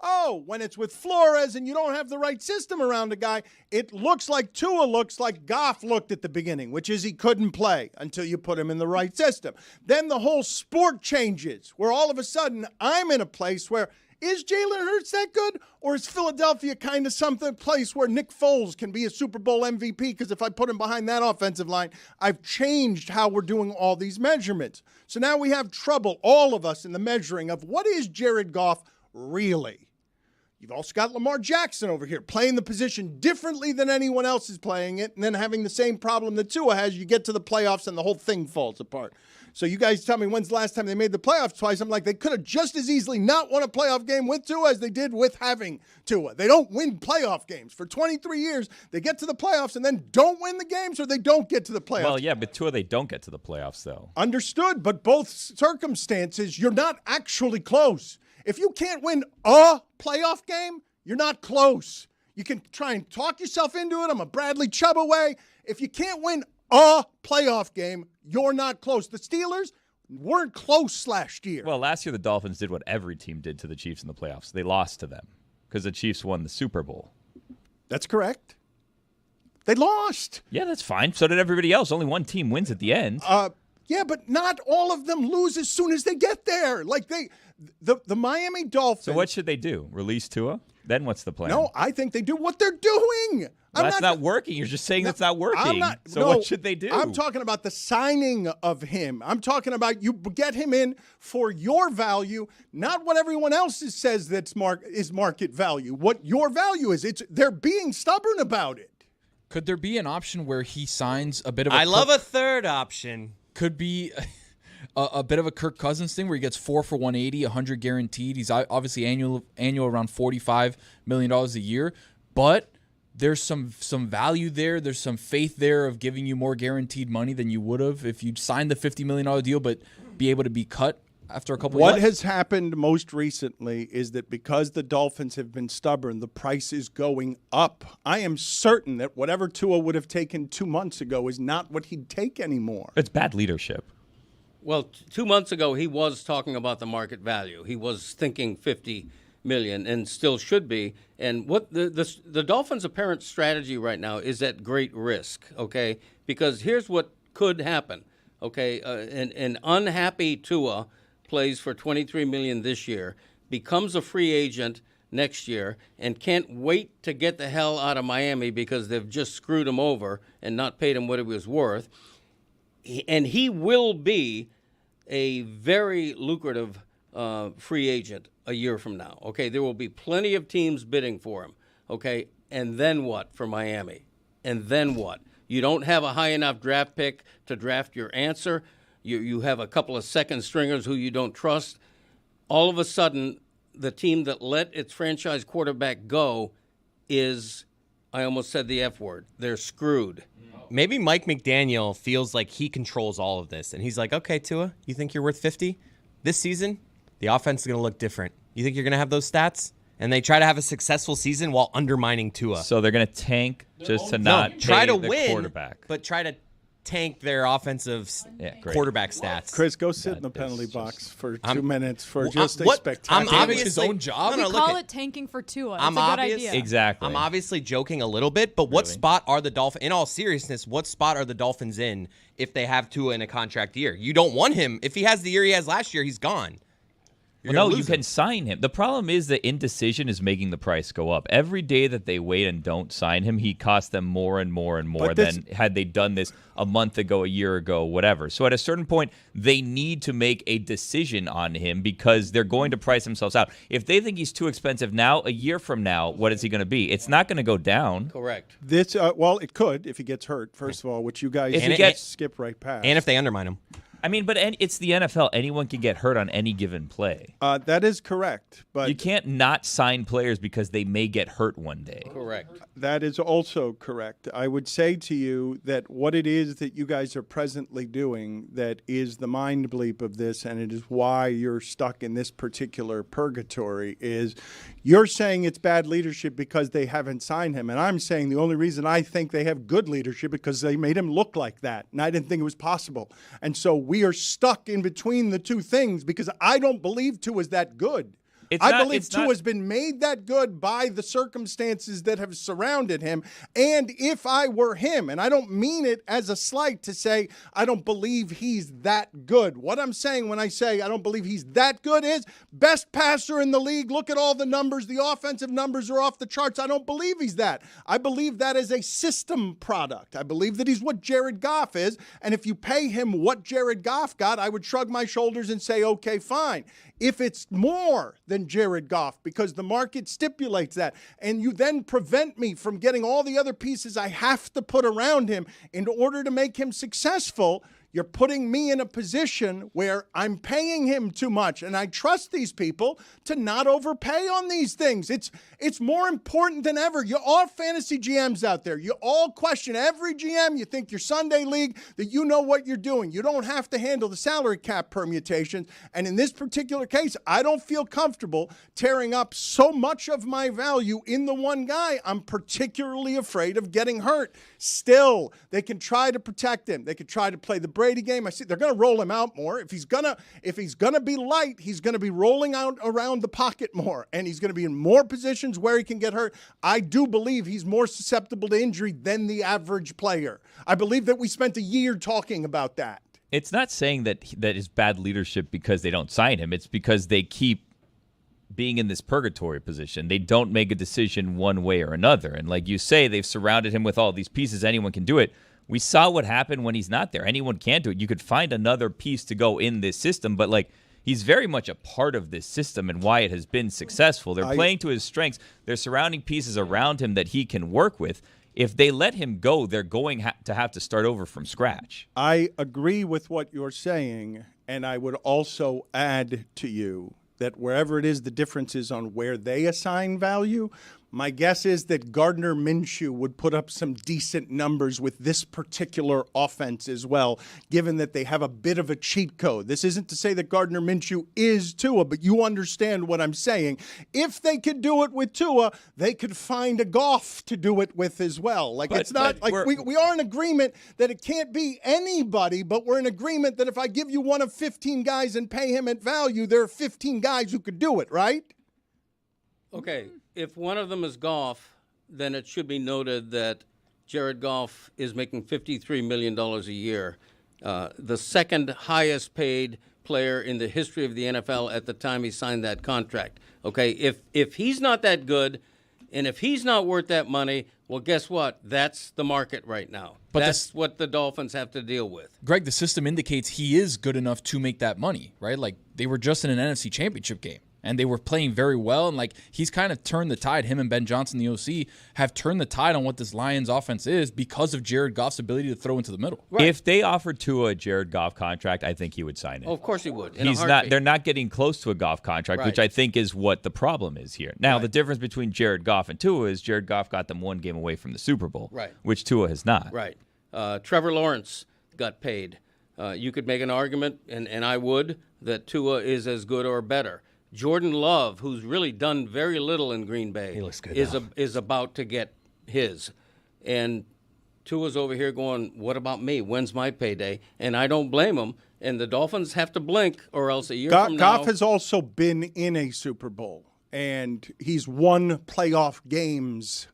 oh, when it's with Flores and you don't have the right system around a guy, it looks like Tua looks like Goff looked at the beginning, which is he couldn't play until you put him in the right system. Then the whole sport changes, where all of a sudden I'm in a place where Is Jalen Hurts that good? Or is Philadelphia kind of something place where Nick Foles can be a Super Bowl MVP? Because if I put him behind that offensive line, I've changed how we're doing all these measurements. So now we have trouble, all of us, in the measuring of what is Jared Goff really? You've also got Lamar Jackson over here playing the position differently than anyone else is playing it, and then having the same problem that Tua has. You get to the playoffs and the whole thing falls apart. So you guys tell me when's the last time they made the playoffs twice. I'm like, they could have just as easily not won a playoff game with Tua as they did with having Tua. They don't win playoff games. For 23 years, they get to the playoffs and then don't win the games, or they don't get to the playoffs. Well, yeah, but Tua, they don't get to the playoffs, though. Understood, but both circumstances, you're not actually close. If you can't win a playoff game, you're not close. You can try and talk yourself into it. I'm a Bradley Chubb away. If you can't win a playoff game, you're not close. The Steelers weren't close last year. Well, last year the Dolphins did what every team did to the Chiefs in the playoffs. They lost to them because the Chiefs won the Super Bowl. That's correct. They lost. Yeah, that's fine. So did everybody else. Only one team wins at the end. Yeah, but not all of them lose as soon as they get there. Like the Miami Dolphins. So what should they do? Release Tua? Then what's the plan? No, I think they do what they're doing. Well, that's not working. You're just saying that's not working. What should they do? I'm talking about the signing of him. I'm talking about you get him in for your value, not what everyone else says is market value. What your value is. They're being stubborn about it. Could there be an option where he signs a bit of I love a third option. Could be a bit of a Kirk Cousins thing where he gets 4 for 180, 100 guaranteed. He's obviously annual around $45 million a year, but there's some value there. There's some faith there of giving you more guaranteed money than you would have if you signed the $50 million deal, but be able to be cut after a couple of years. What has happened most recently is that because the Dolphins have been stubborn, the price is going up. I am certain that whatever Tua would have taken 2 months ago is not what he'd take anymore. It's bad leadership. Well, 2 months ago, he was talking about the market value. He was thinking $50 million and still should be. And what the Dolphins' apparent strategy right now is at great risk, okay? Because here's what could happen, okay? An unhappy Tua plays for $23 million this year, becomes a free agent next year, and can't wait to get the hell out of Miami because they've just screwed him over and not paid him what it was worth. And he will be a very lucrative free agent a year from now. Okay, there will be plenty of teams bidding for him. Okay, and then what for Miami? And then what? You don't have a high enough draft pick to draft your answer. You have a couple of second stringers who you don't trust. All of a sudden, the team that let its franchise quarterback go is, I almost said the F word, they're screwed. Maybe Mike McDaniel feels like he controls all of this, and he's like, okay, Tua, you think you're worth 50? This season, the offense is going to look different. You think you're going to have those stats? And they try to have a successful season while undermining Tua. So they're going to tank just to not try pay to the win, quarterback. but try to tank their offensive quarterback stats. Chris, go sit in the penalty box for 2 minutes for just a I'm spectacular. obviously his own job. We call it tanking for Tua. It's a good idea. Exactly. I'm obviously joking a little bit, but what spot are the Dolphins, in all seriousness, what spot are the Dolphins in if they have Tua in a contract year? You don't want him. If he has the year he has last year, he's gone. No, you can sign him. The problem is the indecision is making the price go up. Every day that they wait and don't sign him, he costs them more and more and more than had they done this a month ago, a year ago, whatever. So at a certain point, they need to make a decision on him because they're going to price themselves out. If they think he's too expensive now, a year from now, what is he going to be? It's not going to go down. Correct. This, well, it could if he gets hurt, first of all, which you guys skip right past. And if they undermine him. I mean, but it's the NFL. Anyone can get hurt on any given play. That is correct. But you can't not sign players because they may get hurt one day. Correct. That is also correct. I would say to you that what it is that you guys are presently doing that is the mind bleep of this, and it is why you're stuck in this particular purgatory, is you're saying it's bad leadership because they haven't signed him. And I'm saying the only reason I think they have good leadership because they made him look like that. And I didn't think it was possible. And so we are stuck in between the two things because I don't believe Tua is that good. I believe Tua's been made that good by the circumstances that have surrounded him. And if I were him, and I don't mean it as a slight to say I don't believe he's that good. What I'm saying when I say I don't believe he's that good is best passer in the league. Look at all the numbers. The offensive numbers are off the charts. I don't believe he's that. I believe that is a system product. I believe that he's what Jared Goff is. And if you pay him what Jared Goff got, I would shrug my shoulders and say, okay, fine. If it's more than Jared Goff, because the market stipulates that, and you then prevent me from getting all the other pieces I have to put around him in order to make him successful, you're putting me in a position where I'm paying him too much, and I trust these people to not overpay on these things. It's more important than ever. You're all fantasy GMs out there. You all question every GM. You think your Sunday league that you know what you're doing. You don't have to handle the salary cap permutations. And in this particular case, I don't feel comfortable tearing up so much of my value in the one guy. I'm particularly afraid of getting hurt. Still, they can try to protect him. They can try to play the Brady game. I see they're going to roll him out more. If he's gonna be light, he's going to be rolling out around the pocket more, and he's going to be in more positions where he can get hurt. I do believe he's more susceptible to injury than the average player. I believe that we spent a year talking about that. It's not saying that is bad leadership because they don't sign him. It's because they keep being in this purgatory position. They don't make a decision one way or another. And like you say, they've surrounded him with all these pieces. Anyone can do it. We saw what happened when he's not there. Anyone can do it. You could find another piece to go in this system, but like he's very much a part of this system and why it has been successful. They're playing to his strengths. They're surrounding pieces around him that he can work with. If they let him go, they're going to have to start over from scratch. I agree with what you're saying, and I would also add to you that wherever it is, the difference is on where they assign value. My guess is that Gardner Minshew would put up some decent numbers with this particular offense as well, given that they have a bit of a cheat code. This isn't to say that Gardner Minshew is Tua, but you understand what I'm saying. If they could do it with Tua, they could find a Goff to do it with as well. Like, it's not like we are in agreement that it can't be anybody, but we're in agreement that if I give you one of 15 guys and pay him at value, there are 15 guys who could do it, right? Okay. If one of them is Goff, then it should be noted that Jared Goff is making $53 million a year, the second highest paid player in the history of the NFL at the time he signed that contract. Okay, if he's not that good, and if he's not worth that money, well, guess what? That's the market right now. But that's what the Dolphins have to deal with. Greg, the system indicates he is good enough to make that money, right? Like, they were just in an NFC Championship game. And they were playing very well, and like he's kind of turned the tide. Him and Ben Johnson, the OC, have turned the tide on what this Lions offense is because of Jared Goff's ability to throw into the middle. Right. If they offered Tua a Jared Goff contract, I think he would sign it. Oh, of course he would. He's not. They're not getting close to a Goff contract, right, which I think is what the problem is here. Now, the difference between Jared Goff and Tua is Jared Goff got them one game away from the Super Bowl, right, which Tua has not. Right. Trevor Lawrence got paid. You could make an argument, and I would, that Tua is as good or better. Jordan Love, who's really done very little in Green Bay, is about to get his. And Tua's over here going, what about me? When's my payday? And I don't blame him. And the Dolphins have to blink, or else a year from now. Goff has also been in a Super Bowl, and he's won playoff games.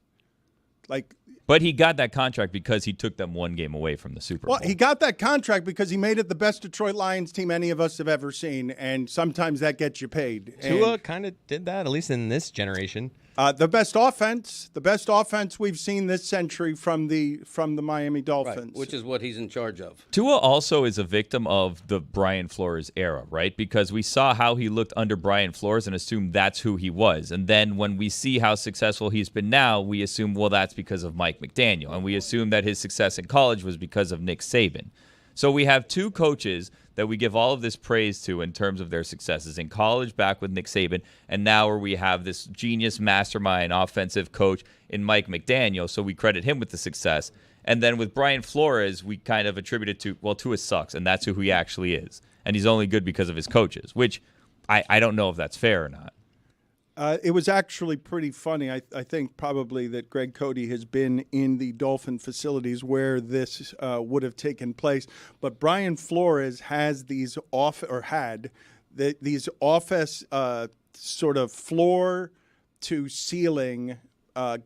But he got that contract because he took them one game away from the Super Bowl. Well, he got that contract because he made it the best Detroit Lions team any of us have ever seen, and sometimes that gets you paid. Tua kind of did that, at least in this generation. The best offense we've seen this century from the Miami Dolphins, right, which is what he's in charge of. Tua also is a victim of the Brian Flores era, right? Because we saw how he looked under Brian Flores and assumed that's who he was. And then when we see how successful he's been now, we assume, well, that's because of Mike McDaniel. And we assume that his success in college was because of Nick Saban. So we have two coaches that we give all of this praise to in terms of their successes in college back with Nick Saban, and now where we have this genius mastermind offensive coach in Mike McDaniel, so we credit him with the success. And then with Brian Flores, we kind of attribute it to, well, Tua sucks, and that's who he actually is. And he's only good because of his coaches, which I don't know if that's fair or not. It was actually pretty funny. I think probably that Greg Cody has been in the Dolphin facilities where this would have taken place. But Brian Flores has these office sort of floor to ceiling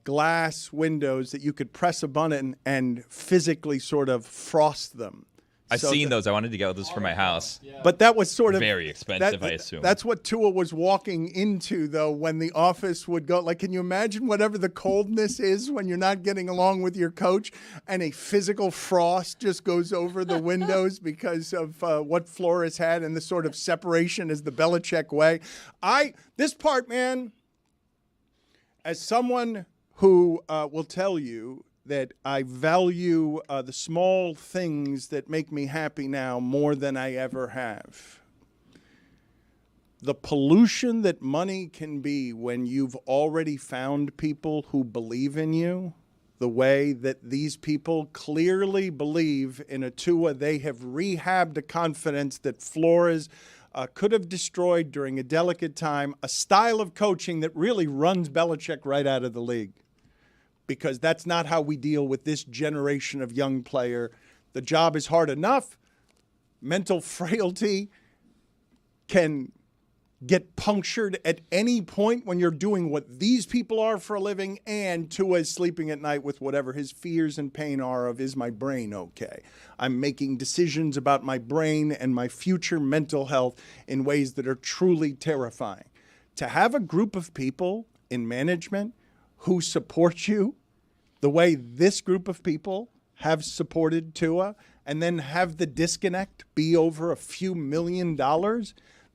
glass windows that you could press a button and physically sort of frost them. I've seen those. I wanted to get those for my house. But that was sort of very expensive, I assume. That's what Tua was walking into, though, when the office would go. Like, can you imagine whatever the coldness is when you're not getting along with your coach and a physical frost just goes over the windows because of what Flores had and the sort of separation is the Belichick way. This part, man, as someone who will tell you that I value the small things that make me happy now more than I ever have. The pollution that money can be when you've already found people who believe in you, the way that these people clearly believe in a Tua. They have rehabbed a confidence that Flores could have destroyed during a delicate time, a style of coaching that really runs Belichick right out of the league. Because that's not how we deal with this generation of young player. The job is hard enough. Mental frailty can get punctured at any point when you're doing what these people are for a living, and Tua is sleeping at night with whatever his fears and pain are of, is my brain okay? I'm making decisions about my brain and my future mental health in ways that are truly terrifying. To have a group of people in management who support you the way this group of people have supported Tua, and then have the disconnect be over a few $1 million,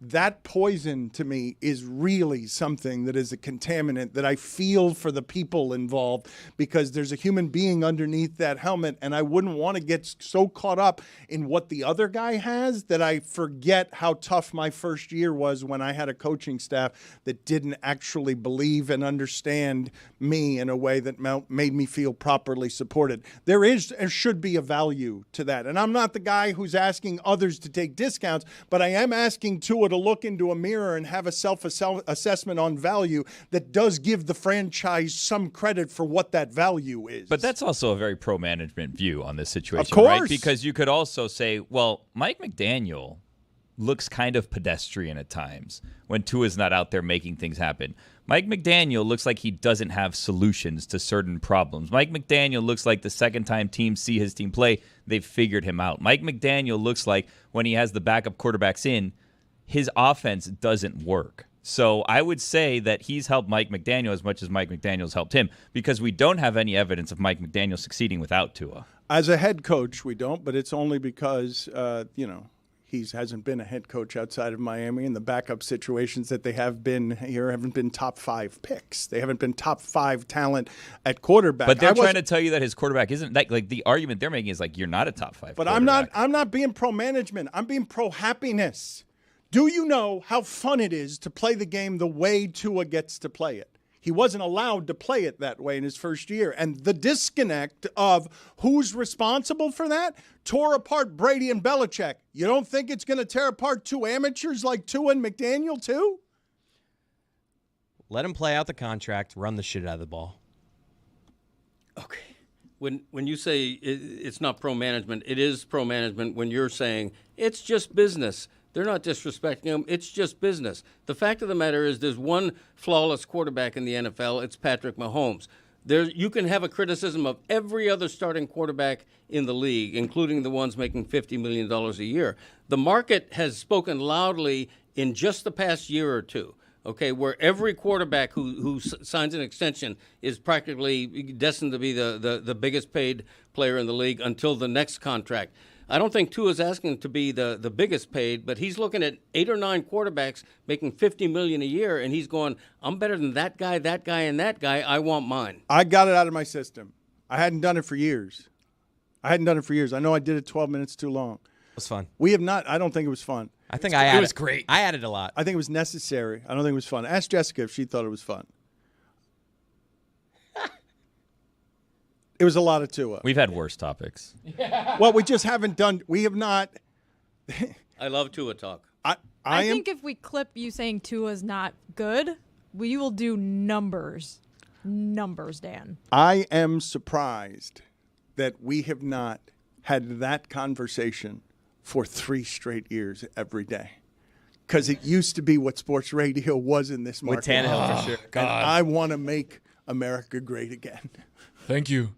that poison to me is really something that is a contaminant that I feel for the people involved, because there's a human being underneath that helmet, and I wouldn't want to get so caught up in what the other guy has that I forget how tough my first year was when I had a coaching staff that didn't actually believe and understand me in a way that made me feel properly supported. There should be a value to that. And I'm not the guy who's asking others to take discounts, but I am asking Tua to look into a mirror and have a self-assessment on value that does give the franchise some credit for what that value is. But that's also a very pro-management view on this situation, of course. Right? Because you could also say, well, Mike McDaniel looks kind of pedestrian at times when Tua's not out there making things happen. Mike McDaniel looks like he doesn't have solutions to certain problems. Mike McDaniel looks like the second time teams see his team play, they've figured him out. Mike McDaniel looks like when he has the backup quarterbacks in, his offense doesn't work. So I would say that he's helped Mike McDaniel as much as Mike McDaniel's helped him, because we don't have any evidence of Mike McDaniel succeeding without Tua. As a head coach, we don't, but it's only because, he hasn't been a head coach outside of Miami, and the backup situations that they have been here haven't been top 5 picks. They haven't been top 5 talent at quarterback. But they're trying to tell you that his quarterback isn't like the argument they're making is like, you're not a top 5 But quarterback. I'm not being pro-management. I'm being pro-happiness. Do you know how fun it is to play the game the way Tua gets to play it? He wasn't allowed to play it that way in his first year. And the disconnect of who's responsible for that tore apart Brady and Belichick. You don't think it's going to tear apart 2 amateurs like Tua and McDaniel too? Let him play out the contract, run the shit out of the ball. Okay. When you say it's not pro-management, it is pro-management when you're saying it's just business. They're not disrespecting him. It's just business. The fact of the matter is there's one flawless quarterback in the NFL. It's Patrick Mahomes. You can have a criticism of every other starting quarterback in the league, including the ones making $50 million a year. The market has spoken loudly in just the past year or two, okay, where every quarterback who signs an extension is practically destined to be the biggest paid player in the league until the next contract. I don't think Tua's asking to be the biggest paid, but he's looking at 8 or 9 quarterbacks making $50 million a year, and he's going, I'm better than that guy, and that guy. I want mine. I got it out of my system. I hadn't done it for years. I know I did it 12 minutes too long. It was fun. We have not. I don't think it was fun. I think it was great. I added a lot. I think it was necessary. I don't think it was fun. Ask Jessica if she thought it was fun. It was a lot of Tua. We've had worse topics. Well, we just haven't done. We have not. I love Tua talk. I think if we clip you saying Tua's not good, we will do numbers. Numbers, Dan. I am surprised that we have not had that conversation for 3 straight years every day. because it used to be what sports radio was in this market. With Tannehill for sure. And I want to make America great again. Thank you.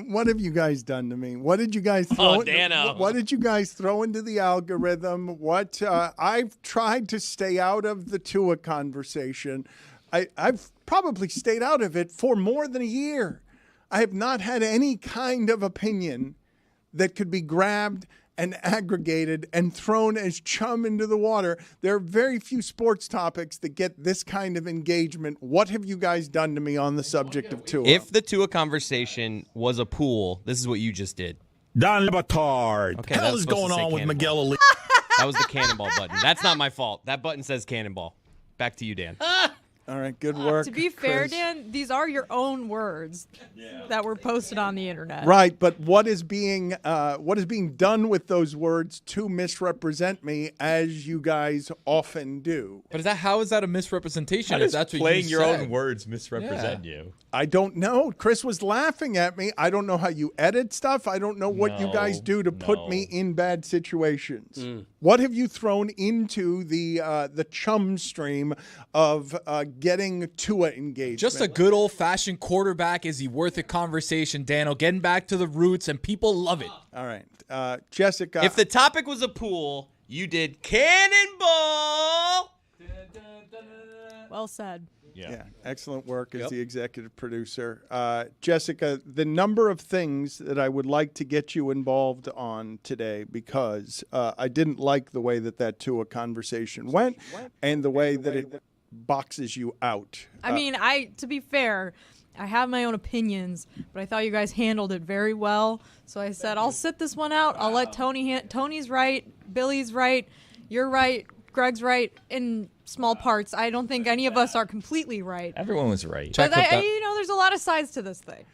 What have you guys done to me? What did you guys throw? Dano. What did you guys throw into the algorithm? What I've tried to stay out of the Tua conversation. I've probably stayed out of it for more than a year. I have not had any kind of opinion that could be grabbed and aggregated and thrown as chum into the water. There are very few sports topics that get this kind of engagement. What have you guys done to me on the subject of Tua? If the Tua conversation was a pool, this is what you just did. Dan Le Batard. Okay, Hell that's is supposed going to say on with cannonball. Miguel Ali? That was the cannonball button. That's not my fault. That button says cannonball. Back to you, Dan. All right, good work. To be fair, Chris. Dan, these are your own words that were posted on the internet. Right, but what is being done with those words to misrepresent me, as you guys often do? But how is that a misrepresentation? How If does that's what playing you your said? own words misrepresent you? I don't know. Chris was laughing at me. I don't know how you edit stuff. I don't know what you guys do to put me in bad situations. What have you thrown into the chum stream of getting Tua engagement? Just a good old-fashioned quarterback. Is he worth a conversation, Dano? Getting back to the roots, and people love it. All right. Jessica. If the topic was a pool, you did cannonball. Well said. Yeah, excellent work as the executive producer. Jessica, the number of things that I would like to get you involved on today, because I didn't like the way that Tua conversation went and the way that it boxes you out. I mean, to be fair, I have my own opinions, but I thought you guys handled it very well. So I said, I'll sit this one out. I'll let Tony. Tony's right. Billy's right. You're right. Greg's right in small parts. I don't think any of us are completely right. Everyone was right. But there's a lot of sides to this thing.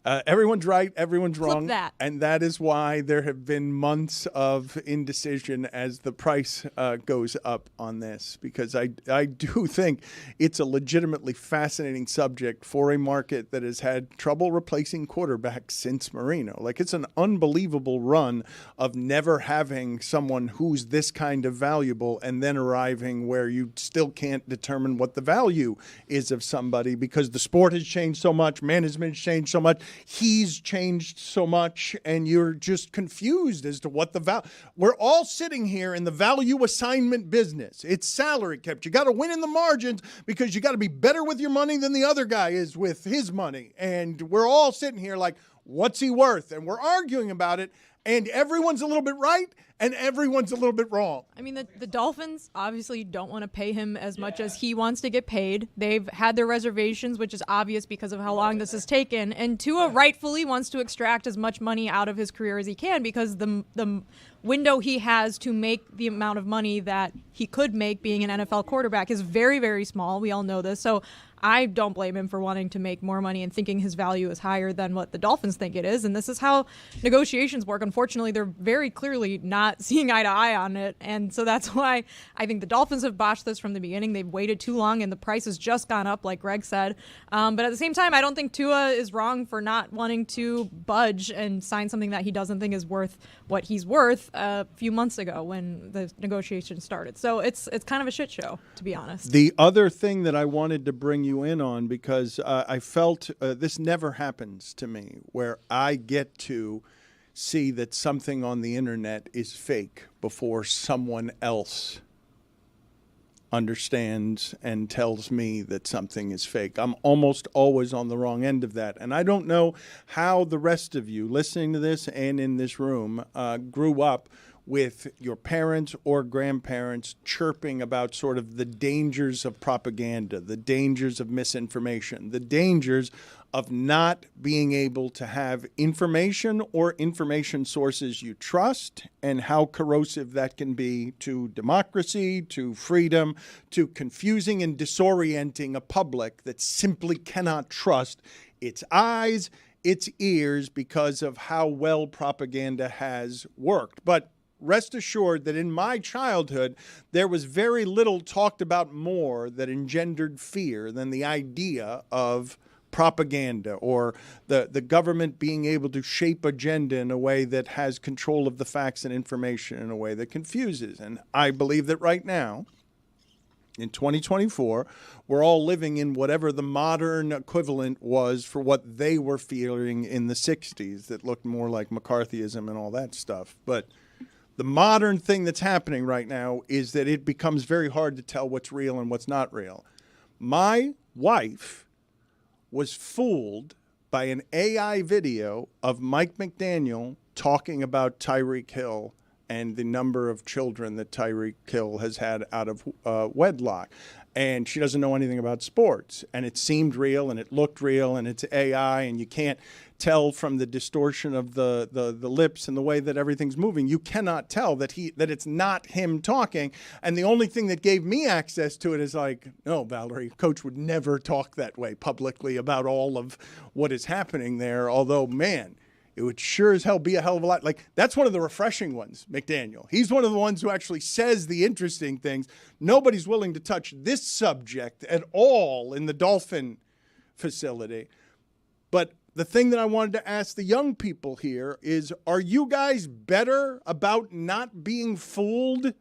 Everyone's right, everyone's wrong. that. And that is why there have been months of indecision as the price goes up on this, because I do think it's a legitimately fascinating subject for a market that has had trouble replacing quarterbacks since Marino. Like, it's an unbelievable run of never having someone who's this kind of valuable and then arriving where you still can't determine what the value is of somebody, because the sport has changed so much, management has changed so much, he's changed so much, and you're just confused as to what the value. We're all sitting here in the value assignment business. It's salary kept. You got to win in the margins because you got to be better with your money than the other guy is with his money. And we're all sitting here like, what's he worth? And we're arguing about it, and everyone's a little bit right and everyone's a little bit wrong. I mean, the Dolphins obviously don't want to pay him as much as he wants to get paid. They've had their reservations, which is obvious because of how long this has taken. And Tua rightfully wants to extract as much money out of his career as he can, because the window he has to make the amount of money that he could make being an NFL quarterback is very, very small. We all know this. So I don't blame him for wanting to make more money and thinking his value is higher than what the Dolphins think it is. And this is how negotiations work. Unfortunately, they're very clearly not seeing eye to eye on it. And so that's why I think the Dolphins have botched this from the beginning. They've waited too long, and the price has just gone up, like Greg said. But at the same time, I don't think Tua is wrong for not wanting to budge and sign something that he doesn't think is worth what he's worth a few months ago when the negotiations started. So it's kind of a shit show, to be honest. The other thing that I wanted to bring you in on, because I felt this never happens to me, where I get to see that something on the internet is fake before someone else understands and tells me that something is fake. I'm almost always on the wrong end of that. And I don't know how the rest of you listening to this and in this room grew up with your parents or grandparents chirping about sort of the dangers of propaganda, the dangers of misinformation, the dangers of not being able to have information or information sources you trust, and how corrosive that can be to democracy, to freedom, to confusing and disorienting a public that simply cannot trust its eyes, its ears, because of how well propaganda has worked. But rest assured that in my childhood, there was very little talked about more that engendered fear than the idea of propaganda, or the government being able to shape agenda in a way that has control of the facts and information in a way that confuses. And I believe that right now, In 2024, we're all living in whatever the modern equivalent was for what they were feeling in the 60s that looked more like McCarthyism and all that stuff. But the modern thing that's happening right now is that it becomes very hard to tell what's real and what's not real. My wife was fooled by an AI video of Mike McDaniel talking about Tyreek Hill and the number of children that Tyreek Hill has had out of wedlock. And she doesn't know anything about sports. And it seemed real and it looked real and it's AI and you can't tell from the distortion of the lips and the way that everything's moving. You cannot tell that it's not him talking. And the only thing that gave me access to it is like, no, Valerie, Coach would never talk that way publicly about all of what is happening there. Although, man, it would sure as hell be a hell of a lot. Like, that's one of the refreshing ones, McDaniel. He's one of the ones who actually says the interesting things. Nobody's willing to touch this subject at all in the Dolphin facility. But the thing that I wanted to ask the young people here is, are you guys better about not being fooled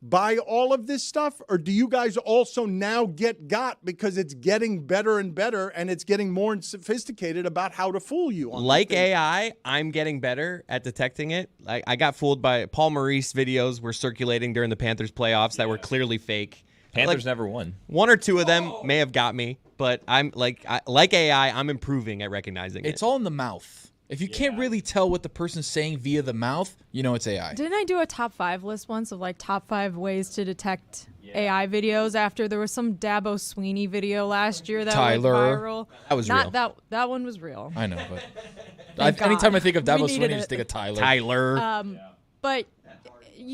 by all of this stuff? Or do you guys also now get got because it's getting better and better and it's getting more sophisticated about how to fool you? Like AI, I'm getting better at detecting it. I got fooled by Paul Maurice videos were circulating during the Panthers playoffs that were clearly fake. Panthers never won. One or two of them may have got me, but I'm like AI, I'm improving at recognizing it. It's all in the mouth. If you can't really tell what the person's saying via the mouth, you know it's AI. Didn't I do a top 5 list once of like top 5 ways to detect AI videos after there was some Dabo Sweeney video last year that went viral? That was real. That one was real. I know, but anytime I think of Dabo Sweeney, I just think of Tyler. But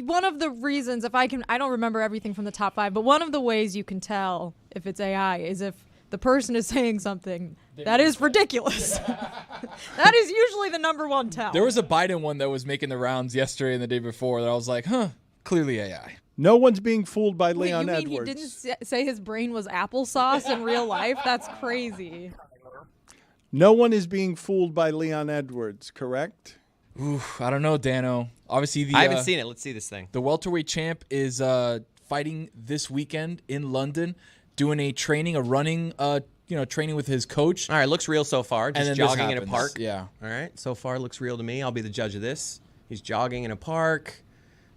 one of the reasons, I don't remember everything from the top 5, but one of the ways you can tell if it's AI is if the person is saying something that is ridiculous. That is usually the number one tell. There was a Biden one that was making the rounds yesterday and the day before that I was like, clearly AI. No one's being fooled by Wait, Leon you mean Edwards. He didn't say his brain was applesauce in real life? That's crazy. No one is being fooled by Leon Edwards, correct? Ooh, I don't know, Dano. Obviously, I haven't seen it. Let's see this thing. The welterweight champ is fighting this weekend in London, doing training with his coach. All right, looks real so far. Just jogging in a park. Yeah. All right, so far looks real to me. I'll be the judge of this. He's jogging in a park.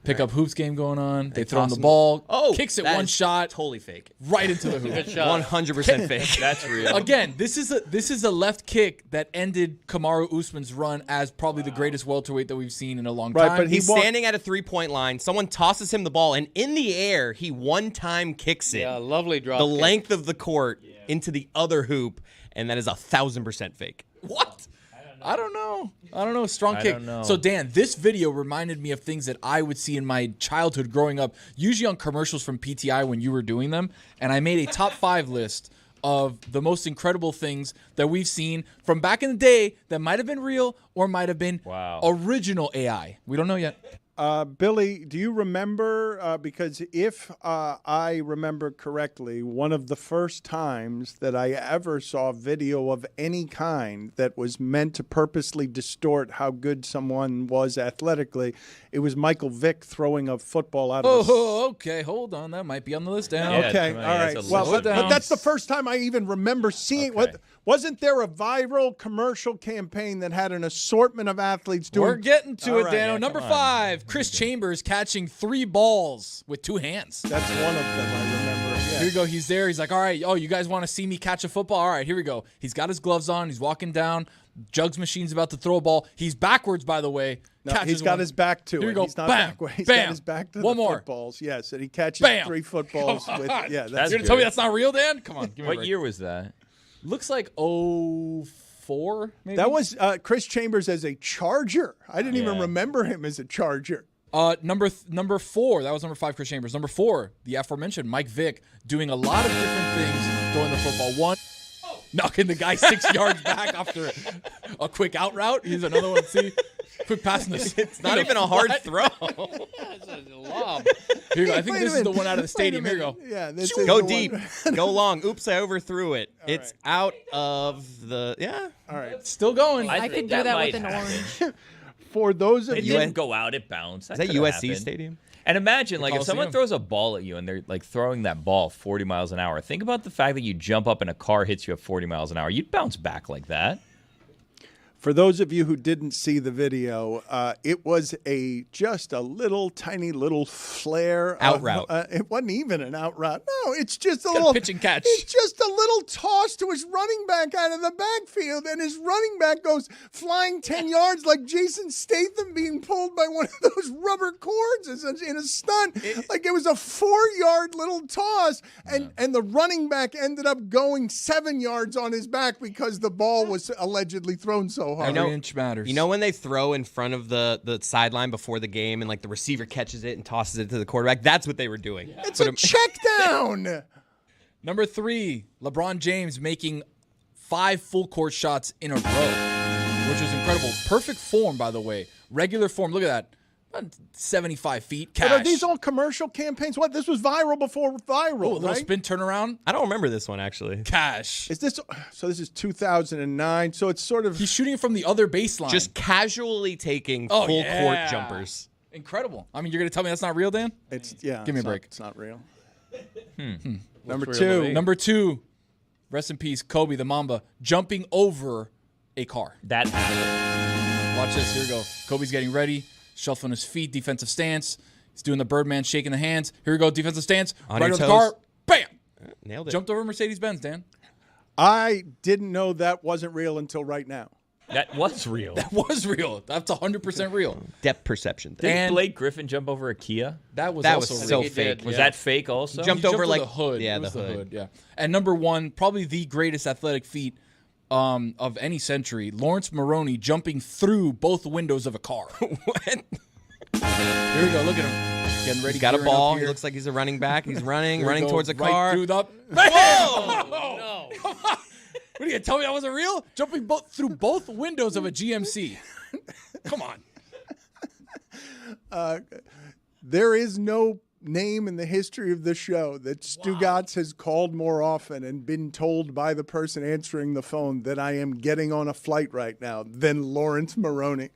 Pick-up hoops game going on. They throw him the ball. Kicks it one shot. Totally fake. Right into the hoop. Good shot. 100% fake. That's real. Again, this is a left kick that ended Kamaru Usman's run as probably the greatest welterweight that we've seen in a long time. But he's standing at a 3-point line. Someone tosses him the ball, and in the air, he one-time kicks it. Yeah, lovely drop. The length of the court into the other hoop, and that is 1,000% fake. What? I don't know. Strong kick. don't know. So, Dan, this video reminded me of things that I would see in my childhood growing up, usually on commercials from PTI when you were doing them. And I made a top 5 list of the most incredible things that we've seen from back in the day that might have been real or might have been original AI. We don't know yet. Billy, do you remember, because if I remember correctly, one of the first times that I ever saw video of any kind that was meant to purposely distort how good someone was athletically, it was Michael Vick throwing a football out of Okay, hold on. That might be on the list down. Yeah, Okay, all right. Well, but that's the first time I even remember seeing what. Wasn't there a viral commercial campaign that had an assortment of athletes doing? We're getting to it, right, Dano. yeah, Number 5, Chris Chambers catching 3 balls with 2 hands. That's one of them I remember. Yeah. Here we go. He's there. He's like, all right, you guys want to see me catch a football? All right, here we go. He's got his gloves on. He's walking down. Jugs machine's about to throw a ball. He's backwards, by the way. No, he's got his back to Here it. we go. He's not Bam. backwards. He's Bam. got his back to One the more. footballs. Yes, and he catches Bam. 3 footballs with. Yeah, You're that's going to tell me that's not real, Dan? Come on. Give me a What break. year was that? Looks like 04, maybe? That was Chris Chambers as a Charger. I didn't even remember him as a Charger. Number 4, that was number 5, Chris Chambers. Number 4, the aforementioned Mike Vick, doing a lot of different things throwing the football. 1, knocking the guy 6 yards back after a quick out route. Here's another one. See, quick pass in the. It's not even a hard throw. That's a lob. Here you go. I think Wait a this is the minute. one out of the stadium. Wait a Here you go. minute. Yeah, this is Go the deep. one. Go long. Oops, I overthrew it. It's out of the. Yeah. All right. Still going. I could do that with an orange. For those of It you, didn't go out. It bounced. Is that could've USC happened. Stadium? And imagine, like, if someone Coliseum. throws a ball at you and they're like throwing that ball 40 miles an hour. Think about the fact that you jump up and a car hits you at 40 miles an hour. You'd bounce back like that. for those of you who didn't see the video, it was just a little tiny little flare. Out route. It wasn't even an out route. No, it's just a got a little pitch and catch. It's just a little toss to his running back out of the backfield, and his running back goes flying 10 yards like Jason Statham being pulled by one of those rubber cords in a stunt. Like it was a 4-yard little toss, and the running back ended up going 7 yards on his back because the ball was allegedly thrown so hard. Every inch matters. You know when they throw in front of the sideline before the game and like the receiver catches it and tosses it to the quarterback? That's what they were doing. It's a check down. Number 3, LeBron James making 5 full court shots in a row, which was incredible. Perfect form, by the way. Regular form. Look at that. About 75 feet. Cash. But are these all commercial campaigns? What? This was viral before viral, a little right? spin turnaround? I don't remember this one actually. Cash. Is this so? This is 2009. So it's sort of He's shooting from the other baseline. Just casually taking Oh, full yeah. court jumpers. incredible. I mean, you're going to tell me that's not real, Dan? Give me a break. It's not real. What's real to me? Number 2, rest in peace, Kobe the Mamba, jumping over a car. That happened. Watch this. Here we go. Kobe's getting ready, shuffling his feet, defensive stance. He's doing the Birdman, shaking the hands. Here we go, defensive stance. On right your on the toes. car. Bam! Nailed it. Jumped over Mercedes-Benz, Dan. I didn't know that wasn't real until right now. That was real. That was real. That's 100% real. Depth perception thing. Did And- Blake Griffin jump over a Kia? That was That also was real. so he fake. did. Was Yeah. that fake also? Jumped He over over like the hood. Yeah, It was the hood. Yeah. And number 1, probably the greatest athletic feat of any century, Lawrence Maroney jumping through both windows of a car. What? Here we go. Look at him. Getting ready. He's got a gearing up ball. here. He looks like he's a running back. He's running, Here we running go, towards a right car. through the- Whoa! No. What are you going to tell me that wasn't real? Jumping through both windows of a GMC. Come on. There is no name in the history of the show that Stugotz has called more often and been told by the person answering the phone that I am getting on a flight right now than Lawrence Maroney.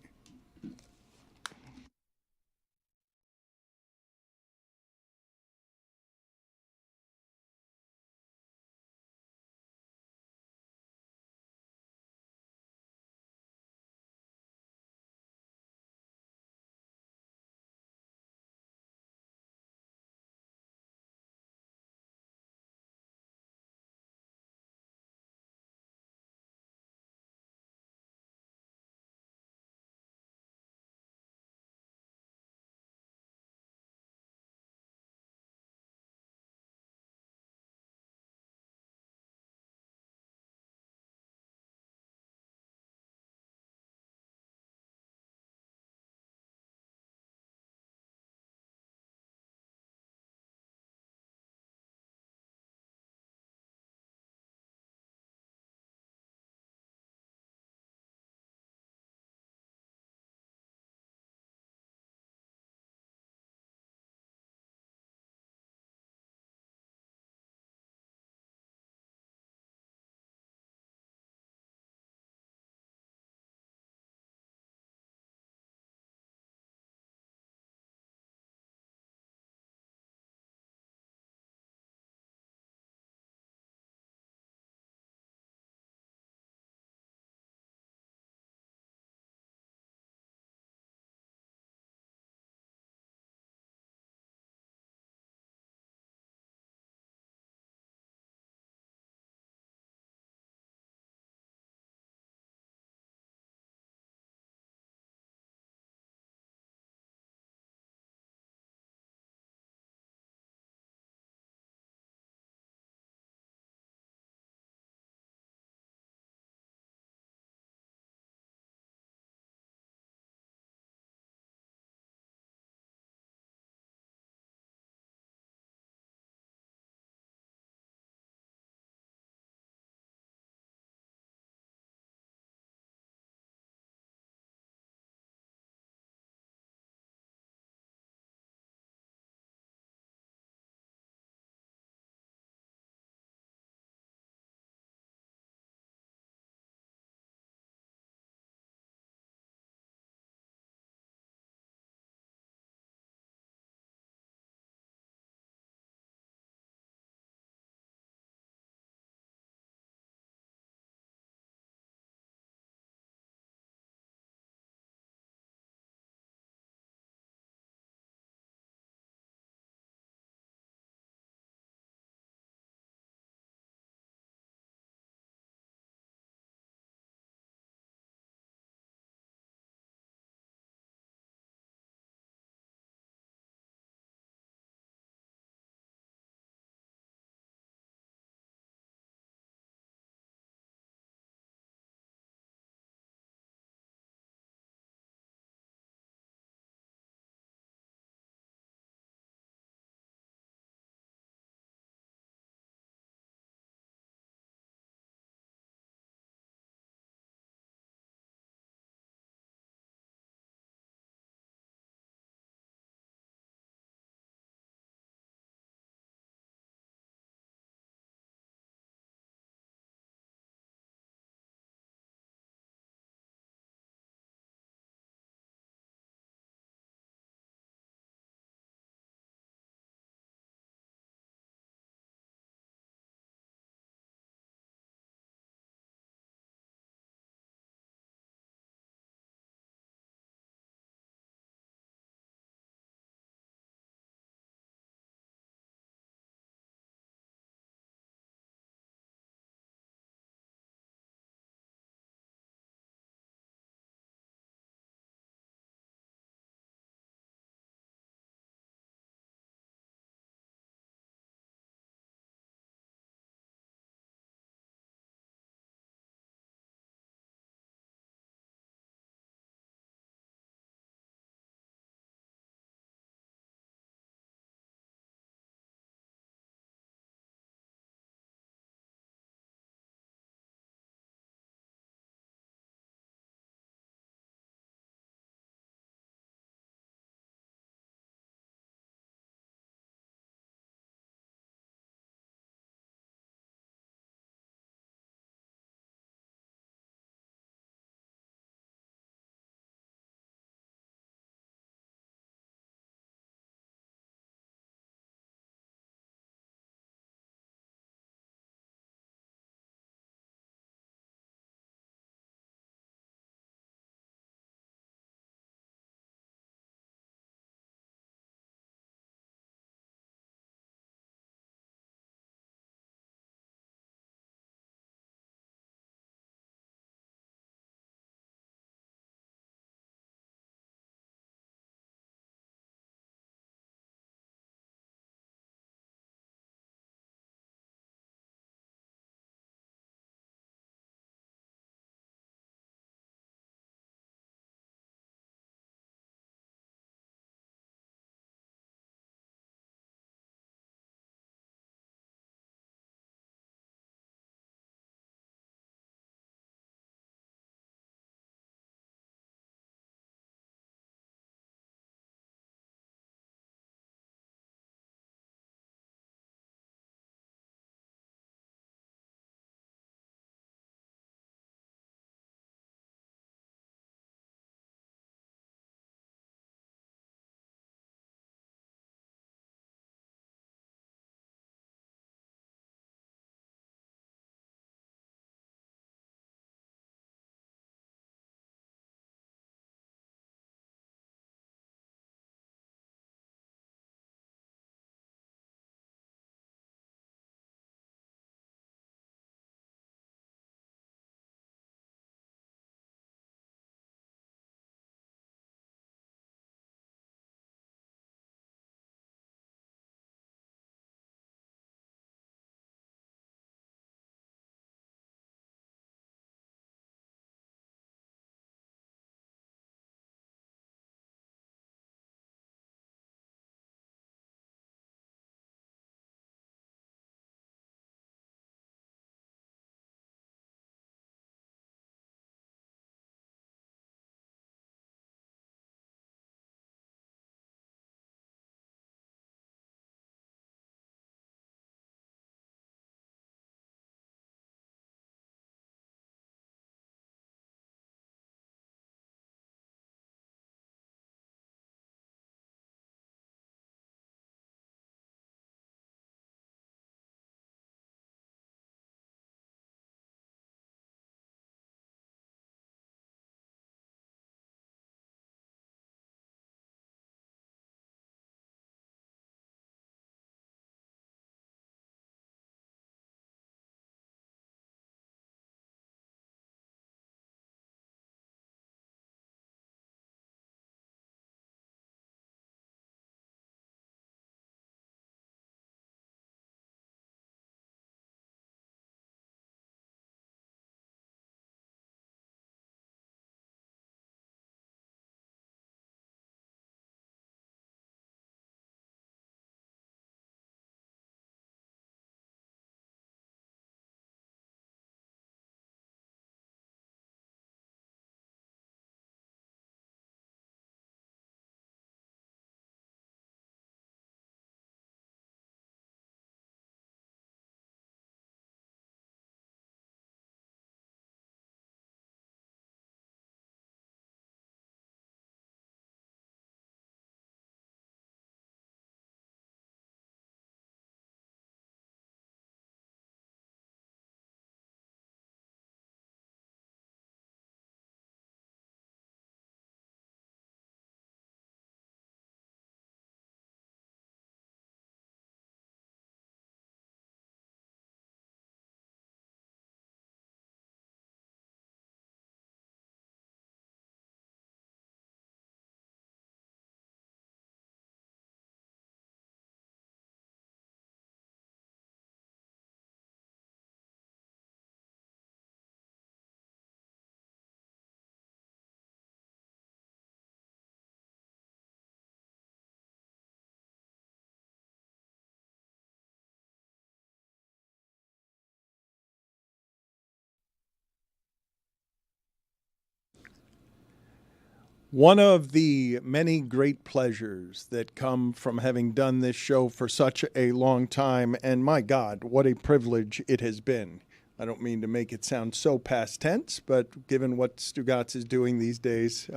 One of the many great pleasures that come from having done this show for such a long time, and my God, what a privilege it has been. I don't mean to make it sound so past tense, but given what Stugotz is doing these days,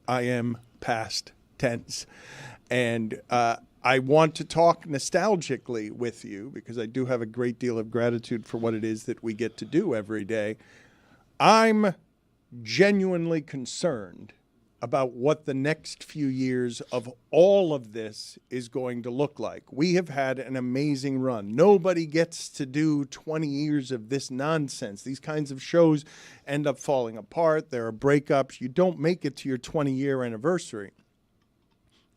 I am past tense. And I want to talk nostalgically with you because I do have a great deal of gratitude for what it is that we get to do every day. I'm genuinely concerned about what the next few years of all of this is going to look like. We have had an amazing run. Nobody gets to do 20 years of this nonsense. These kinds of shows end up falling apart. There are breakups. You don't make it to your 20-year anniversary.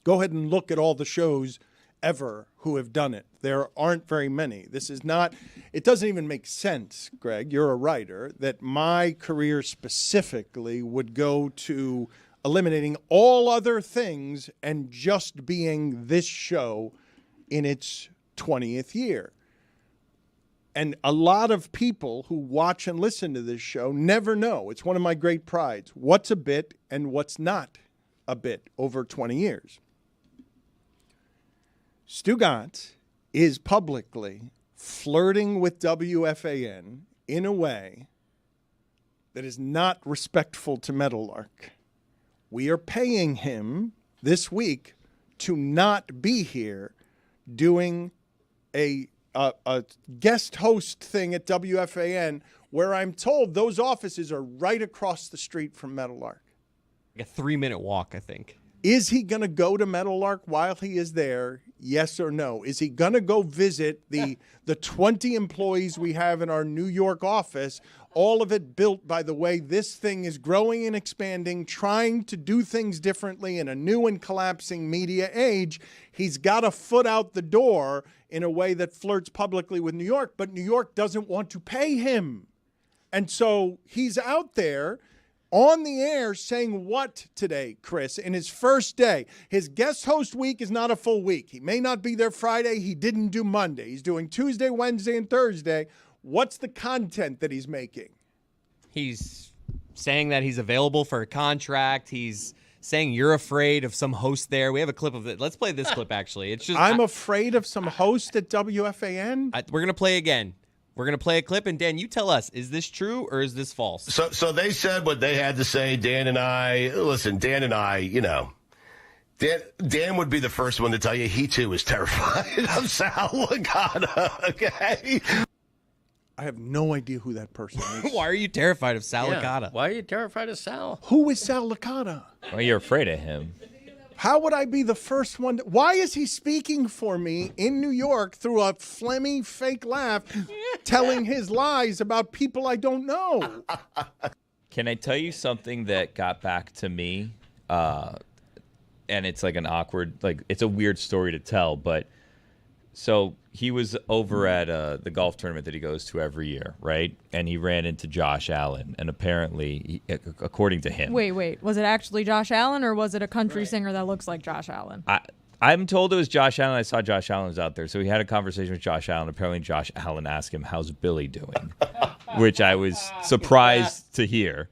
Go ahead and look at all the shows ever who have done it. There aren't very many. This is not, it doesn't even make sense, Greg, you're a writer, that my career specifically would go to eliminating all other things and just being this show in its 20th year. And a lot of people who watch and listen to this show never know. It's one of my great prides. What's a bit and what's not a bit over 20 years. Stugotz is publicly flirting with WFAN in a way that is not respectful to Meadowlark. We are paying him this week to not be here doing a guest host thing at WFAN where I'm told those offices are right across the street from Meadowlark. Like a 3-minute walk, I think. Is he going to go to Meadowlark while he is there? Yes or no? Is he going to go visit the 20 employees we have in our New York office, all of it built by the way this thing is growing and expanding, trying to do things differently in a new and collapsing media age? He's got a foot out the door in a way that flirts publicly with New York, but New York doesn't want to pay him. And so he's out there on the air saying what today, Chris, in his first day? His guest host week is not a full week. He may not be there Friday. He didn't do Monday. He's doing Tuesday, Wednesday, and Thursday. What's the content that he's making? He's saying that he's available for a contract. He's saying you're afraid of some host there. We have a clip of it. Let's play this clip, actually. It's just I'm afraid of some host at WFAN? We're going to play again. We're going to play a clip, and Dan, you tell us, is this true or is this false? So they said what they had to say. Dan and I, you know, Dan would be the first one to tell you he, too, is terrified of Sal Licata, okay? I have no idea who that person is. Why are you terrified of Sal Licata? Why are you terrified of Sal? Who is Sal Licata? Well, you're afraid of him. How would I be the first one? Why is he speaking for me in New York through a phlegmy fake laugh, telling his lies about people I don't know? Can I tell you something that got back to me? And it's like an awkward, it's a weird story to tell, but so he was over at the golf tournament that he goes to every year, right? And he ran into Josh Allen, and apparently, according to him... Wait. Was it actually Josh Allen, or was it a country singer that looks like Josh Allen? I'm told it was Josh Allen. I saw Josh Allen was out there. So he had a conversation with Josh Allen. Apparently, Josh Allen asked him, how's Billy doing? Which I was surprised to hear.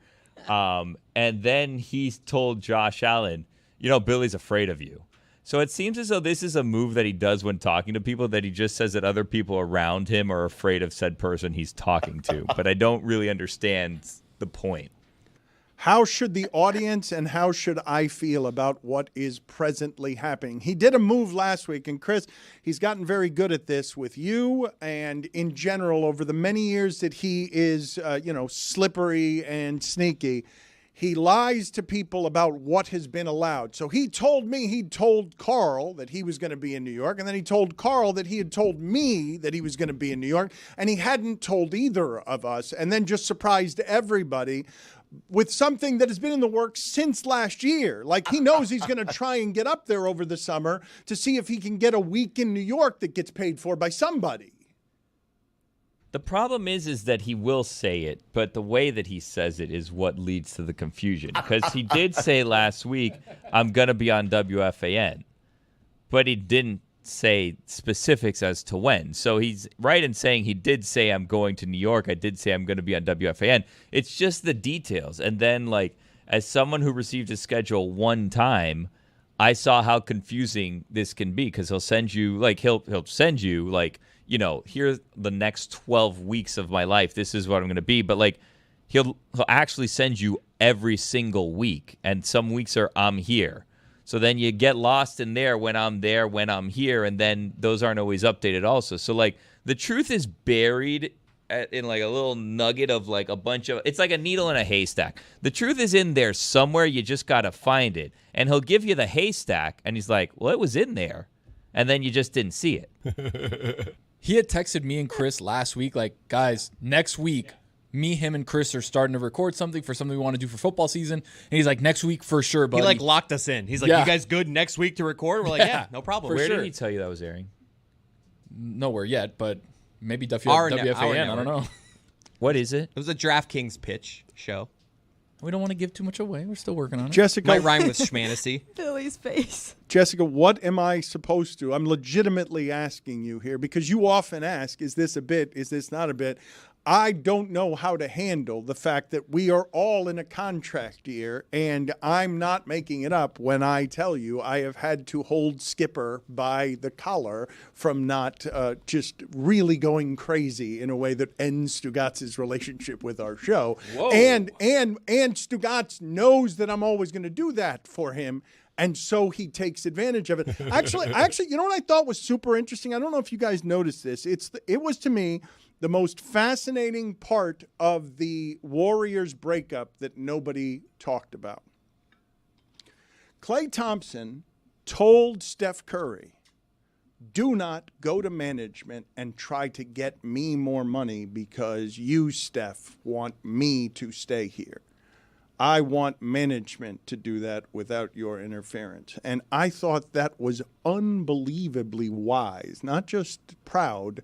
And then he told Josh Allen, Billy's afraid of you. So it seems as though this is a move that he does when talking to people, that he just says that other people around him are afraid of said person he's talking to. But I don't really understand the point. How should the audience and how should I feel about what is presently happening? He did a move last week, and Chris, he's gotten very good at this with you and in general over the many years that he is, slippery and sneaky. He lies to people about what has been allowed. So he told me he'd told Carl that he was going to be in New York, and then he told Carl that he had told me that he was going to be in New York, and he hadn't told either of us, and then just surprised everybody with something that has been in the works since last year. Like, he knows he's going to try and get up there over the summer to see if he can get a week in New York that gets paid for by somebody. The problem is that he will say it, but the way that he says it is what leads to the confusion. Because he did say last week, I'm going to be on WFAN, but he didn't say specifics as to when. So he's right in saying he did say I'm going to New York. I did say I'm going to be on WFAN. It's just the details. And then, as someone who received his schedule one time, I saw how confusing this can be because he'll send you here's the next 12 weeks of my life. This is what I'm going to be. But like he'll actually send you every single week. And some weeks are I'm here. So then you get lost in there, when I'm here. And then those aren't always updated also. So like the truth is buried in like a little nugget of like a bunch of, it's like a needle in a haystack. The truth is in there somewhere. You just got to find it. And he'll give you the haystack. And he's like, well, it was in there. And then you just didn't see it. He had texted me and Chris last week, like, guys, next week, me, him, and Chris are starting to record something we want to do for football season. And he's like, next week for sure, buddy. He like locked us in. He's like, you guys good next week to record? We're like, yeah, no problem. Where did he tell you that was airing? Nowhere yet, but maybe Our WFAN. I don't know. What is it? It was a DraftKings pitch show. We don't want to give too much away. We're still working on it. Jessica, Might rhyme with schmancy. Billy's face. Jessica, what am I supposed to? I'm legitimately asking you here because you often ask, is this a bit? Is this not a bit? I don't know how to handle the fact that we are all in a contract year, and I'm not making it up when I tell you I have had to hold Skipper by the collar from not just really going crazy in a way that ends Stugotz's relationship with our show. Whoa. And Stugotz knows that I'm always going to do that for him. And so he takes advantage of it. Actually, you know what I thought was super interesting? I don't know if you guys noticed this. It was to me the most fascinating part of the Warriors breakup that nobody talked about. Klay Thompson told Steph Curry, do not go to management and try to get me more money because you, Steph, want me to stay here. I want management to do that without your interference. And I thought that was unbelievably wise, not just proud,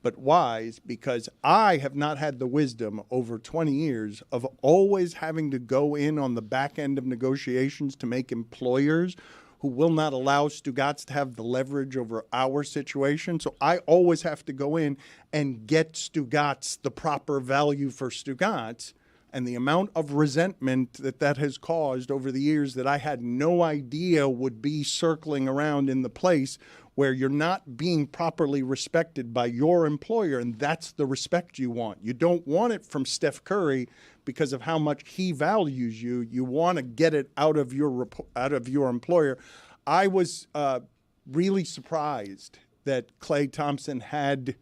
but wise, because I have not had the wisdom over 20 years of always having to go in on the back end of negotiations to make employers who will not allow Stugotz to have the leverage over our situation. So I always have to go in and get Stugotz the proper value for Stugotz. And the amount of resentment that has caused over the years that I had no idea would be circling around in the place where you're not being properly respected by your employer, and that's the respect you want. You don't want it from Steph Curry because of how much he values you. You want to get it out of your employer. I was really surprised that Klay Thompson had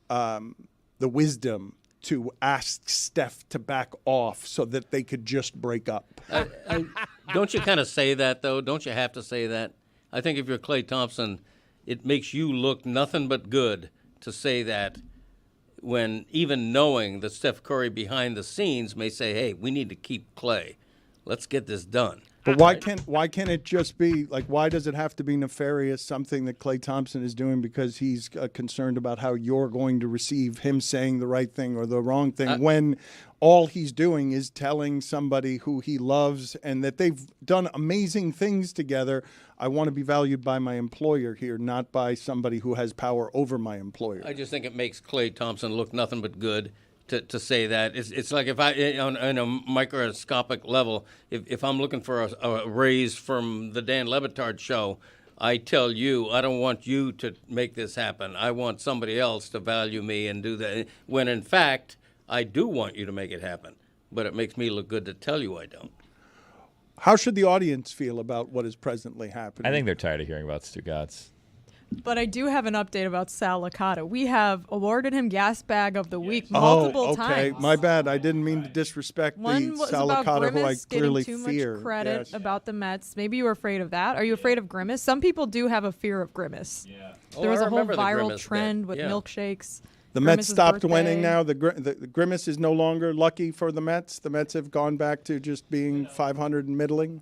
the wisdom to ask Steph to back off so that they could just break up. Don't you kind of say that, though? Don't you have to say that? I think if you're Klay Thompson, it makes you look nothing but good to say that when even knowing that Steph Curry behind the scenes may say, hey, we need to keep Klay. Let's get this done. But why can't it just be like, why does it have to be nefarious, something that Klay Thompson is doing because he's concerned about how you're going to receive him saying the right thing or the wrong thing when all he's doing is telling somebody who he loves and that they've done amazing things together. I want to be valued by my employer here, not by somebody who has power over my employer. I just think it makes Klay Thompson look nothing but good to say that. It's like if I, on a microscopic level, if I'm looking for a raise from the Dan Le Batard Show, I tell you, I don't want you to make this happen. I want somebody else to value me and do that. When in fact, I do want you to make it happen. But it makes me look good to tell you I don't. How should the audience feel about what is presently happening? I think they're tired of hearing about Stugotz. But I do have an update about Sal Licata. We have awarded him Gas Bag of the Week multiple times. My bad. I didn't mean to disrespect One the was Sal about Licata, who I Grimace clearly getting too fear. much credit Yes. about the Mets. Maybe you were afraid of that. Are you afraid of Grimace? Some people do have a fear of Grimace. Yeah. There was I a whole remember the viral Grimace trend bit. with Yeah. milkshakes. The Mets Grimace's stopped birthday. winning now. The Grimace is no longer lucky for the Mets. The Mets have gone back to just being 500 and middling.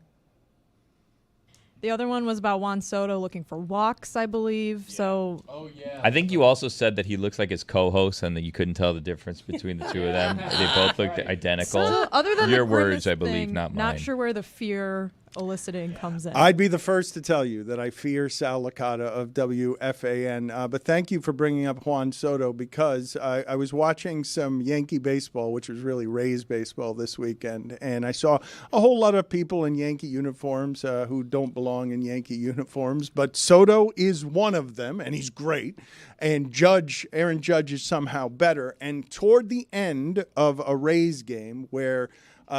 The other one was about Juan Soto looking for walks, I believe. Yeah. So. Oh yeah. I think you also said that he looks like his co-host and that you couldn't tell the difference between the two of them. They both looked identical. So other than your the words, Grimace I believe, thing, not mine. Not sure where the fear eliciting comes in. I'd be the first to tell you that I fear Sal Licata of WFAN. But thank you for bringing up Juan Soto, because I was watching some Yankee baseball, which was really Rays baseball this weekend, and I saw a whole lot of people in Yankee uniforms who don't belong in Yankee uniforms. But Soto is one of them, and he's great. And Aaron Judge is somehow better. And toward the end of a Rays game where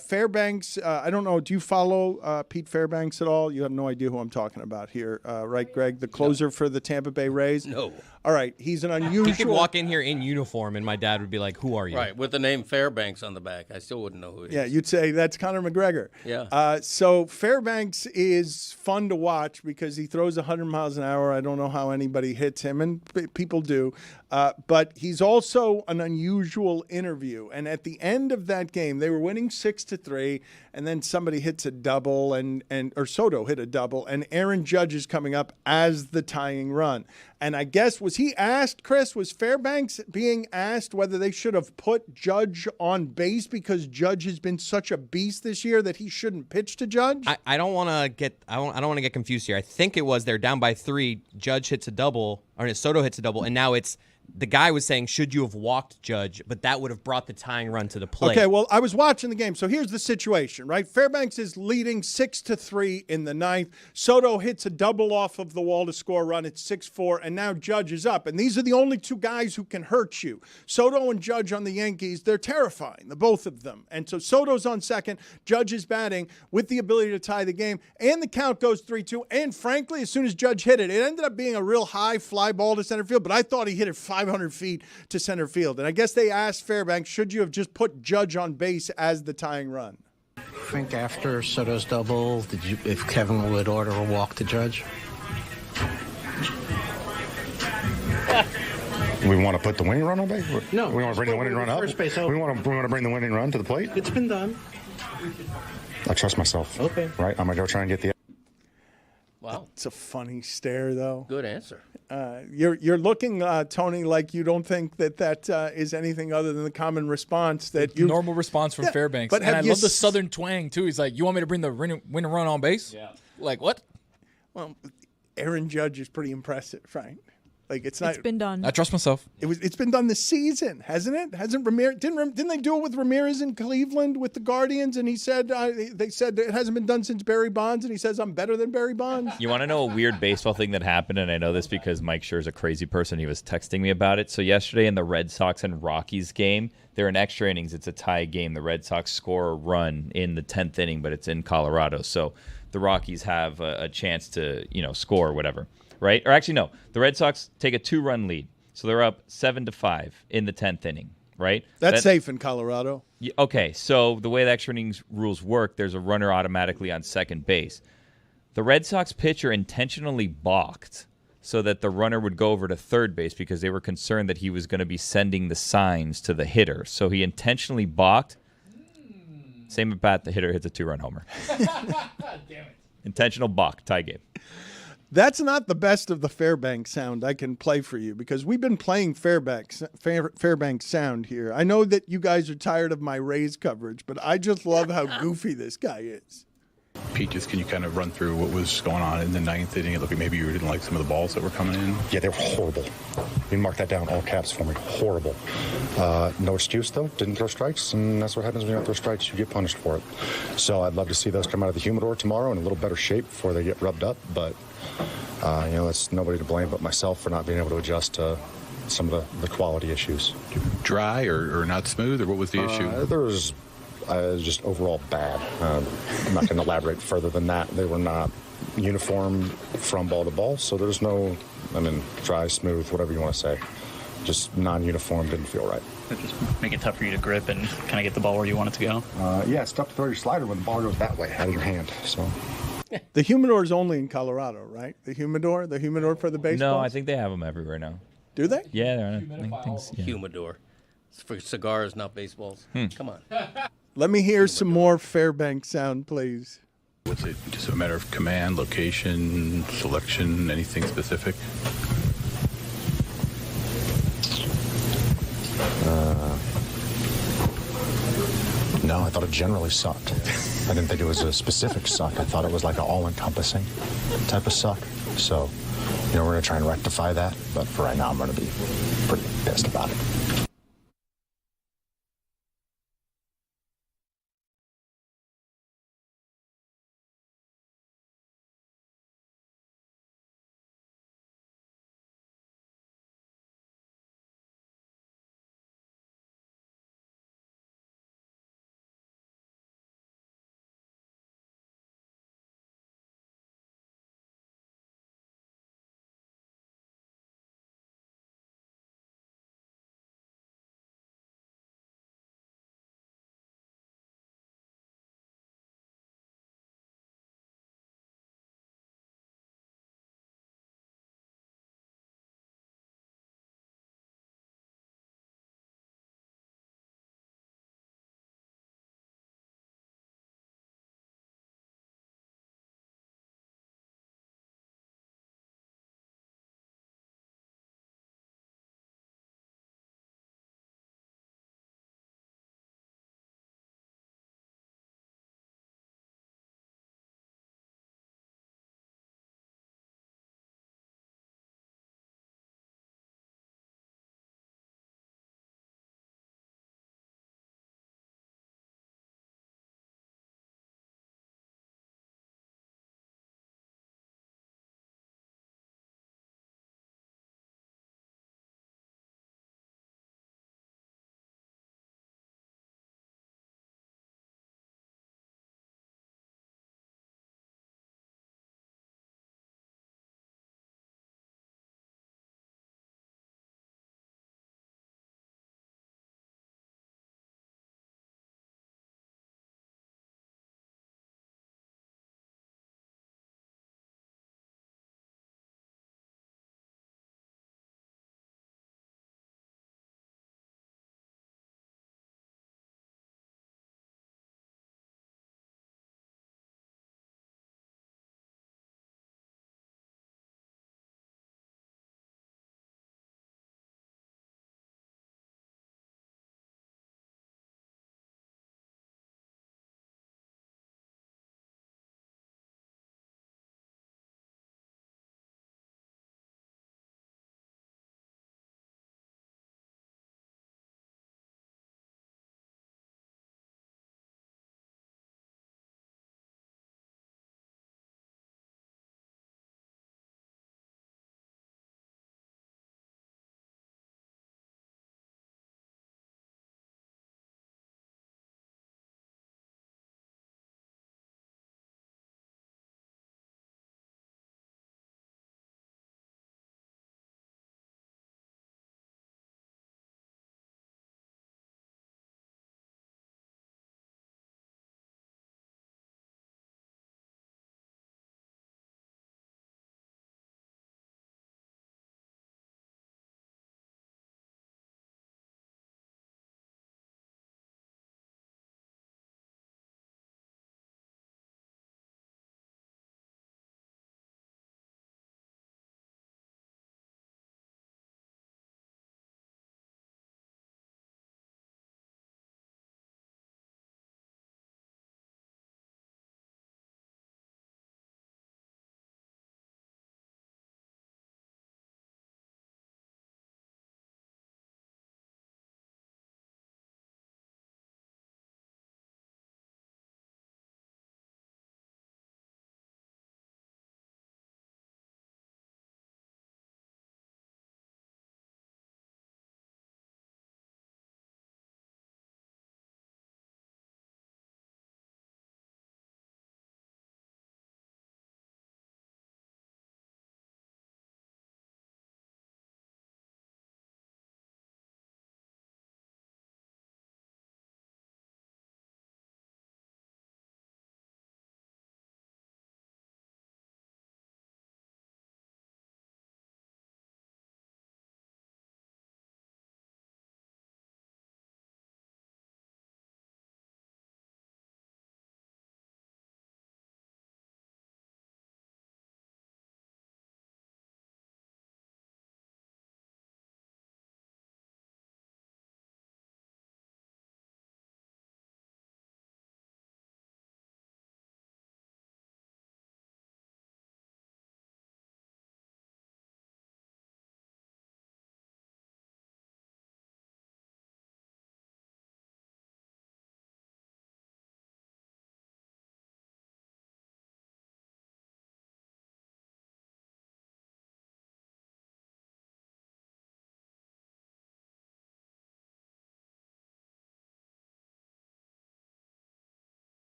Fairbanks, I don't know, do you follow Pete Fairbanks at all? You have no idea who I'm talking about here, right, Greg? The closer for the Tampa Bay Rays? No. All right, he's an unusual... He could walk in here in uniform, and my dad would be like, who are you? Right, with the name Fairbanks on the back. I still wouldn't know who he is. Yeah, you'd say that's Conor McGregor. Yeah. So Fairbanks is fun to watch because he throws 100 miles an hour. I don't know how anybody hits him, and people do. But he's also an unusual interview. And at the end of that game, they were winning 6-3, and then somebody hits a double, or Soto hit a double, and Aaron Judge is coming up as the tying run. And I guess, was Fairbanks being asked whether they should have put Judge on base because Judge has been such a beast this year that he shouldn't pitch to Judge? I don't want to get confused here. I think it was they're down by 3. Judge hits a double, or Soto hits a double, and now it's the guy was saying, should you have walked Judge? But that would have brought the tying run to the plate. Okay, well, I was watching the game. So here's the situation, right? Fairbanks is leading 6-3 in the ninth. Soto hits a double off of the wall to score a run. It's 6-4, and now Judge is up. And these are the only two guys who can hurt you. Soto and Judge on the Yankees, they're terrifying, the both of them. And so Soto's on second. Judge is batting with the ability to tie the game. And the count goes 3-2. And frankly, as soon as Judge hit it, it ended up being a real high fly ball to center field. But I thought he hit it 500 feet to center field. And I guess they asked Fairbanks, should you have just put Judge on base as the tying run? I think after Soto's double, if Kevin would order a walk to Judge? We want to put the winning run on base? No. We want to bring the winning run up? First base we want to bring the winning run to the plate? It's been done. I trust myself. Okay. Right? I'm going to go try and get the... Wow. It's a funny stare, though. Good answer. You're looking, Tony, like you don't think that is anything other than the common response that you... Normal response from Fairbanks. But and I love the southern twang, too. He's like, you want me to bring the winning run on base? Yeah. Like, what? Well, Aaron Judge is pretty impressive, right? Like it's been done. I trust myself. It's been done this season, hasn't it? Hasn't Ramirez? Didn't they do it with Ramirez in Cleveland with the Guardians? And he said they said it hasn't been done since Barry Bonds, and he says I'm better than Barry Bonds. You want to know a weird baseball thing that happened, and I know this because Mike Scher's a crazy person. He was texting me about it. So yesterday in the Red Sox and Rockies game, they're in extra innings. It's a tie game. The Red Sox score a run in the 10th inning, but it's in Colorado, so the Rockies have a chance to score or whatever. Right? Or actually, no. The Red Sox take a 2-run lead. So they're up 7-5 in the 10th inning, right? That's safe in Colorado. Okay, so the way the extra innings rules work, there's a runner automatically on second base. The Red Sox pitcher intentionally balked so that the runner would go over to third base because they were concerned that he was going to be sending the signs to the hitter. So he intentionally balked. Same at bat, the hitter hits a 2-run homer. Damn it. Intentional balk, tie game. That's not the best of the Fairbanks sound I can play for you because we've been playing Fairbanks sound here. I know that you guys are tired of my Rays coverage, but I just love how goofy this guy is. Pete, just can you kind of run through what was going on in the ninth inning? It looked like maybe you didn't like some of the balls that were coming in. Yeah, they were horrible. You mark that down, all caps for me. Horrible. No excuse, though. Didn't throw strikes, and that's what happens when you don't throw strikes. You get punished for it. So I'd love to see those come out of the humidor tomorrow in a little better shape before they get rubbed up, but that's nobody to blame but myself for not being able to adjust to some of the quality issues. Dry or not smooth, or what was the issue? There was just overall bad. I'm not going to elaborate further than that. They were not uniform from ball to ball, so there's no, dry, smooth, whatever you want to say. Just non-uniform, didn't feel right. It just make it tough for you to grip and kind of get the ball where you want it to go? Yeah, it's tough to throw your slider when the ball goes that way out of your hand, so... The humidor is only in Colorado, right? The humidor for the baseball? No, I think they have them everywhere now. Do they? Yeah, they're Humidor. It's for cigars, not baseballs. Come on. Let me hear some more Fairbanks sound, please. Was it just a matter of command, location, selection, anything specific? No, I thought it generally sucked. I didn't think it was a specific suck. I thought it was like an all-encompassing type of suck. So, we're going to try and rectify that. But for right now, I'm going to be pretty pissed about it.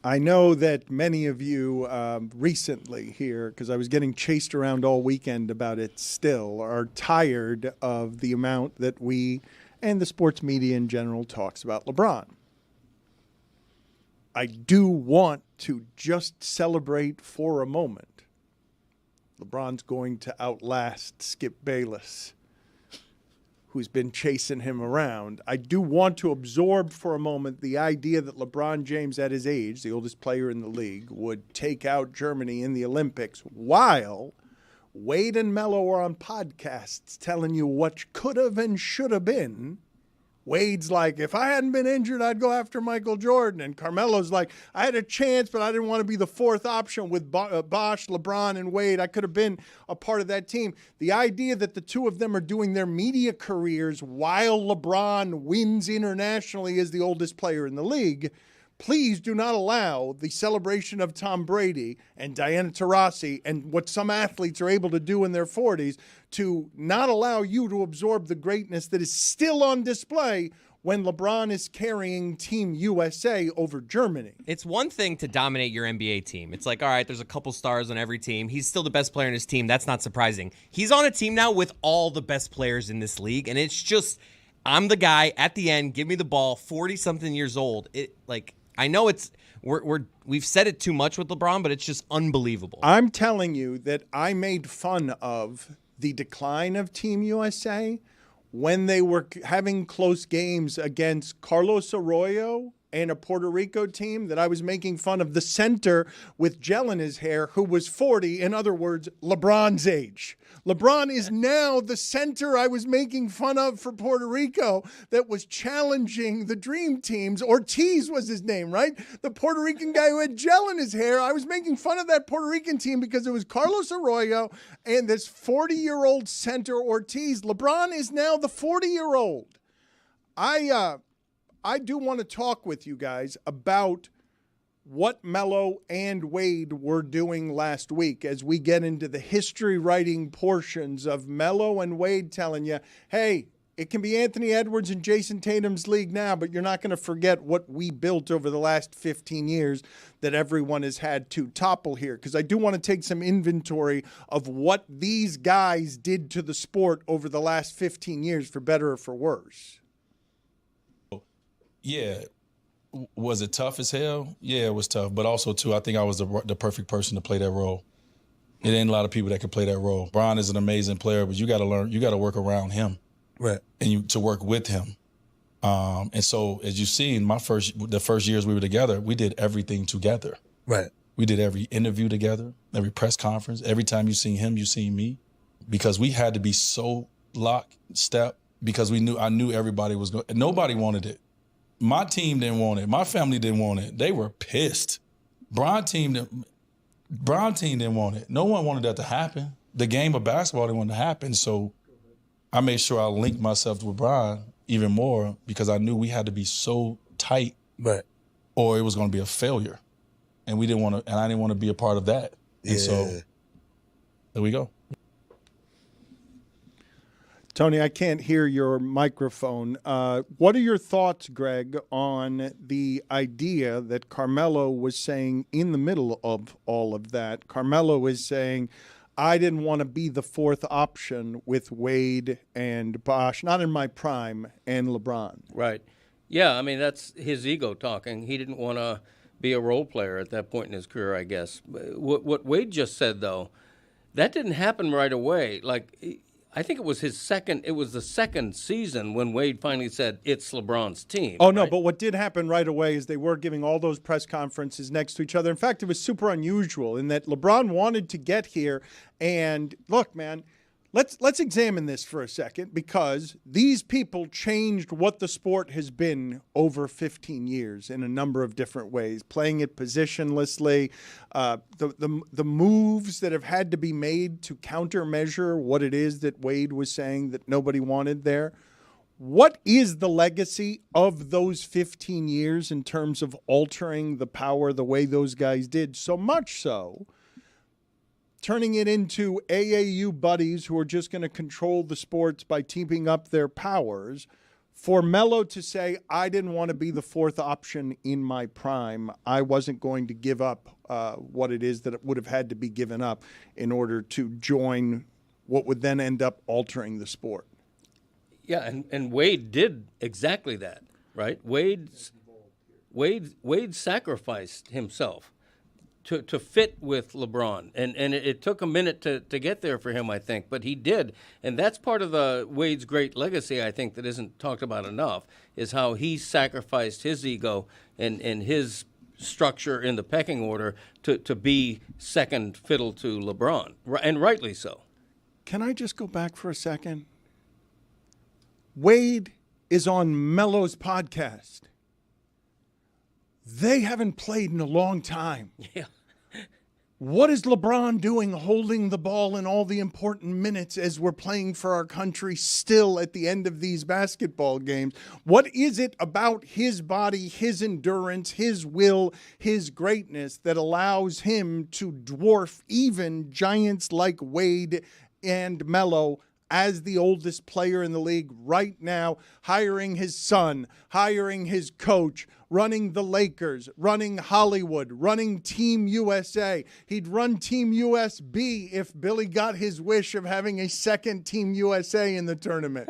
I know that many of you recently here, because I was getting chased around all weekend about it still, are tired of the amount that we and the sports media in general talks about LeBron. I do want to just celebrate for a moment. LeBron's going to outlast Skip Bayless, who's been chasing him around. I do want to absorb for a moment the idea that LeBron James, at his age, the oldest player in the league, would take out Germany in the Olympics while Wade and Melo are on podcasts telling you what could have and should have been. Wade's like, if I hadn't been injured, I'd go after Michael Jordan. And Carmelo's like, I had a chance, but I didn't want to be the fourth option with Bosh, LeBron, and Wade. I could have been a part of that team. The idea that the two of them are doing their media careers while LeBron wins internationally as the oldest player in the league, please do not allow the celebration of Tom Brady and Diana Taurasi and what some athletes are able to do in their 40s to not allow you to absorb the greatness that is still on display when LeBron is carrying Team USA over Germany. It's one thing to dominate your NBA team. It's like, all right, there's a couple stars on every team. He's still the best player in his team. That's not surprising. He's on a team now with all the best players in this league, and it's just, I'm the guy at the end, give me the ball, 40-something years old. I know we've said it too much with LeBron, but it's just unbelievable. I'm telling you that I made fun of the decline of Team USA when they were having close games against Carlos Arroyo and a Puerto Rico team, that I was making fun of the center with gel in his hair who was 40, in other words, LeBron's age. LeBron is now the center I was making fun of for Puerto Rico that was challenging the dream teams. Ortiz was his name, right? The Puerto Rican guy who had gel in his hair. I was making fun of that Puerto Rican team because it was Carlos Arroyo and this 40-year-old center Ortiz. LeBron is now the 40-year-old. I do want to talk with you guys about what Melo and Wade were doing last week as we get into the history-writing portions of Melo and Wade telling you, hey, it can be Anthony Edwards and Jason Tatum's league now, but you're not going to forget what we built over the last 15 years that everyone has had to topple here. Because I do want to take some inventory of what these guys did to the sport over the last 15 years, for better or for worse. Yeah. Was it tough as hell? Yeah, it was tough. But also, too, I think I was the perfect person to play that role. It ain't a lot of people that can play that role. Bron is an amazing player, but you got to learn, you got to work around him. Right. And to work with him. And so, as you see, in the first years we were together, we did everything together. Right. We did every interview together, every press conference. Every time you seen him, you seen me. Because we had to be so lockstep, because I knew everybody was going. Nobody wanted it. My team didn't want it. My family didn't want it. They were pissed. Bron team didn't want it. No one wanted that to happen. The game of basketball didn't want it to happen. So I made sure I linked myself with Bron even more, because I knew we had to be so tight, right, or it was going to be a failure. And we didn't want to, and I didn't want to be a part of that. Yeah. And so there we go. Tony, I can't hear your microphone. What are your thoughts, Greg, on the idea that Carmelo was saying in the middle of all of that? Carmelo is saying, I didn't want to be the fourth option with Wade and Bosh, not in my prime, and LeBron. Right. Yeah, I mean, that's his ego talking. He didn't want to be a role player at that point in his career, I guess. What Wade just said, though, that didn't happen right away. Like, I think it was the second season when Wade finally said, it's LeBron's team. Oh, no, right? But what did happen right away is they were giving all those press conferences next to each other. In fact, it was super unusual in that LeBron wanted to get here. And look, man, let's examine this for a second, because these people changed what the sport has been over 15 years in a number of different ways, playing it positionlessly, the moves that have had to be made to countermeasure what it is that Wade was saying that nobody wanted there. What is the legacy of those 15 years in terms of altering the power the way those guys did? So much so, turning it into AAU buddies who are just going to control the sports by teaming up their powers, For Melo to say, I didn't want to be the fourth option in my prime, I wasn't going to give up what it is that it would have had to be given up in order to join what would then end up altering the sport. Yeah, and Wade did exactly that, right? Wade sacrificed himself to fit with LeBron, and it took a minute to get there for him, I think, but he did, and that's part of Wade's great legacy, I think, that isn't talked about enough, is how he sacrificed his ego and his structure in the pecking order to be second fiddle to LeBron, and rightly so. Can I just go back for a second? Wade is on Melo's podcast. They haven't played in a long time. Yeah. What is LeBron doing holding the ball in all the important minutes as we're playing for our country still at the end of these basketball games? What is it about his body, his endurance, his will, his greatness that allows him to dwarf even giants like Wade and Melo as the oldest player in the league right now, hiring his son, hiring his coach, running the Lakers, running Hollywood, running Team USA. He'd run Team USB if Billy got his wish of having a second Team USA in the tournament.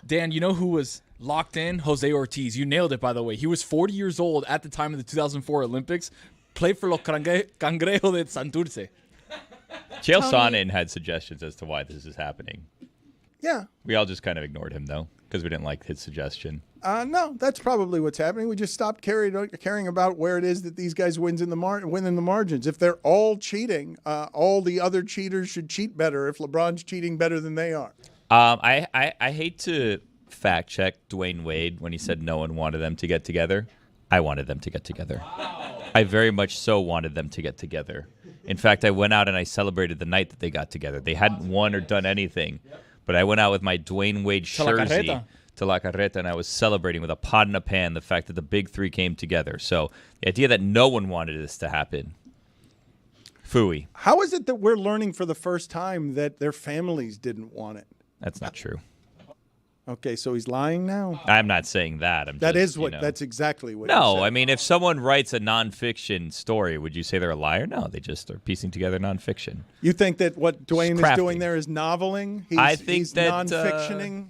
Dan, you know who was locked in? Jose Ortiz. You nailed it, by the way. He was 40 years old at the time of the 2004 Olympics. Played for Los Cangrejos de Santurce. Chael Sonnen had suggestions as to why this is happening. Yeah. We all just kind of ignored him, though, because we didn't like his suggestion. No, that's probably what's happening. We just stopped caring about where it is that these guys win in the margins. If they're all cheating, all the other cheaters should cheat better if LeBron's cheating better than they are. I hate to fact check Dwayne Wade when he said no one wanted them to get together. I wanted them to get together. I very much so wanted them to get together. In fact, I went out and I celebrated the night that they got together. They hadn't won or done anything, but I went out with my Dwayne Wade jersey to La Carreta, and I was celebrating with a pot and a pan the fact that the big three came together. So the idea that no one wanted this to happen, phooey. How is it that we're learning for the first time that their families didn't want it? That's not true. Okay, so he's lying now? I'm not saying that. That's exactly what No, I mean, if someone writes a nonfiction story, would you say they're a liar? No, they just are piecing together nonfiction. You think that what Dwayne is doing there is noveling? I think he's that non-fictioning?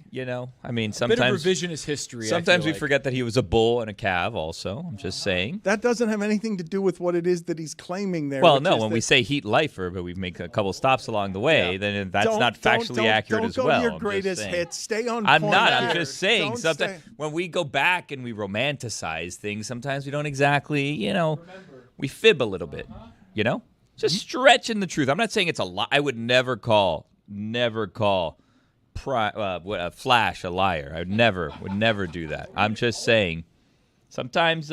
I mean, sometimes bit of revisionist history. Sometimes we forget that he was a bull and a calf. Also, I'm just saying that doesn't have anything to do with what it is that he's claiming there. Well, no, when we say heat lifer, but we make a couple stops along the way, then that's not factually accurate as well. Don't go to your greatest hits. Stay on. I'm not. I'm just saying. Sometimes when we go back and we romanticize things, sometimes we don't exactly, we fib a little bit. Just stretching the truth. I'm not saying it's a lie. I would never call Flash a liar. I would never do that. I'm just saying sometimes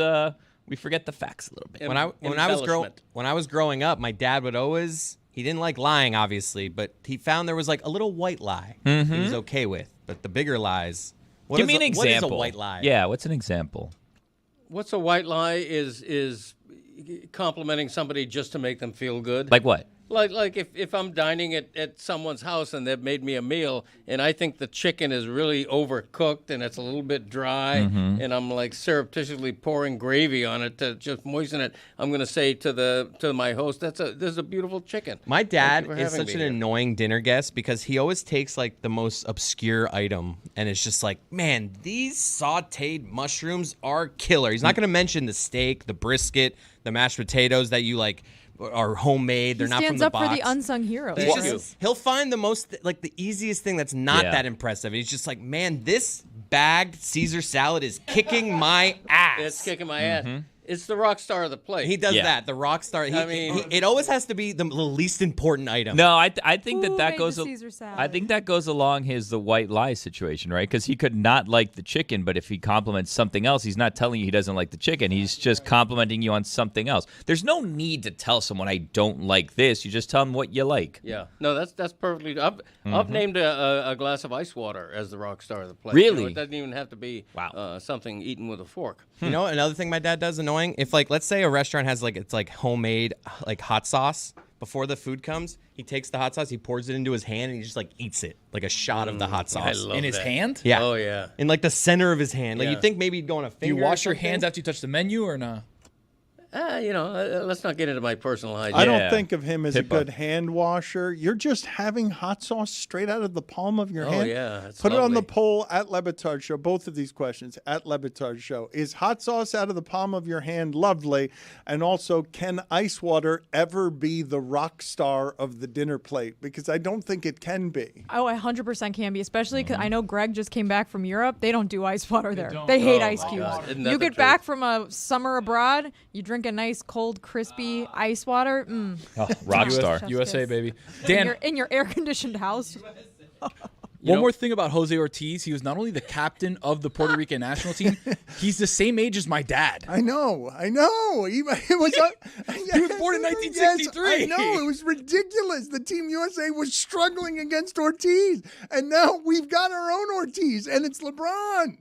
we forget the facts a little bit. When I was growing up, my dad would always, he didn't like lying, obviously, but he found there was like a little white lie he was okay with. But the bigger lies. Give me an example. What is a white lie? Yeah, what's an example? What's a white lie is complimenting somebody just to make them feel good. Like what? Like if I'm dining at someone's house and they've made me a meal and I think the chicken is really overcooked and it's a little bit dry and I'm like surreptitiously pouring gravy on it to just moisten it, I'm going to say to my host, this is a beautiful chicken. My dad is such an annoying dinner guest because he always takes like the most obscure item and it's just like, man, these sauteed mushrooms are killer. He's not going to mention the steak, the brisket, the mashed potatoes that you like are homemade. They're not from the box. He stands up for the unsung heroes. He'll find the most, like the easiest thing that's not that impressive. He's just like, man, this bagged Caesar salad is kicking my ass. It's kicking my ass. It's the rock star of the plate. He does that. The rock star. It always has to be the least important item. No, I think that goes. I think that goes along the white lie situation, right? Because he could not like the chicken, but if he compliments something else, he's not telling you he doesn't like the chicken. He's just complimenting you on something else. There's no need to tell someone I don't like this. You just tell them what you like. Yeah. No, that's perfectly. I've named a glass of ice water as the rock star of the plate. Really? It doesn't even have to be something eaten with a fork. You know, another thing my dad does annoying. If like, let's say a restaurant has like, it's like homemade like hot sauce, before the food comes, he takes the hot sauce, he pours it into his hand, and he just like eats it like a shot of the hot sauce. I love In his that. hand? Yeah. Oh, yeah. In like the center of his hand. Like Yeah. you think maybe he'd go on a Do finger. you wash or your something. hands after you touch the menu or not? Let's not get into my personal hygiene. I Yeah. don't think of him as a HIPAA. good hand washer. You're just having hot sauce straight out of the palm of your Oh, hand. yeah, it's Put it on the lovely. poll at Le Batard Show. Both of these questions at Le Batard Show. Is hot sauce out of the palm of your hand lovely? And also, can ice water ever be the rock star of the dinner plate? Because I don't think it can be. Oh, 100% can be, especially because I know Greg just came back from Europe. They don't do ice water there. don't. They hate Oh, ice my cubes. God. Isn't that You the get truth? back from a summer abroad, you drink a nice cold, crispy ice water. Oh, rock star. Chef's USA, kiss. baby. In Dan, your air-conditioned house. one more thing about Jose Ortiz. He was not only the captain of the Puerto Rican national team, he's the same age as my dad. I know. He was, He was born in 1963. Yes, I know. It was ridiculous. The Team USA was struggling against Ortiz. And now we've got our own Ortiz, and it's LeBron.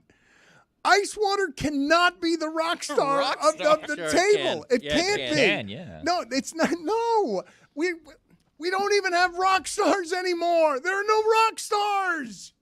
Ice water cannot be the rock star, rock of star. the Sure it table. can. It Yeah, it can't can. be. Can, yeah. No, it's not. No. We don't even have rock stars anymore. There are no rock stars.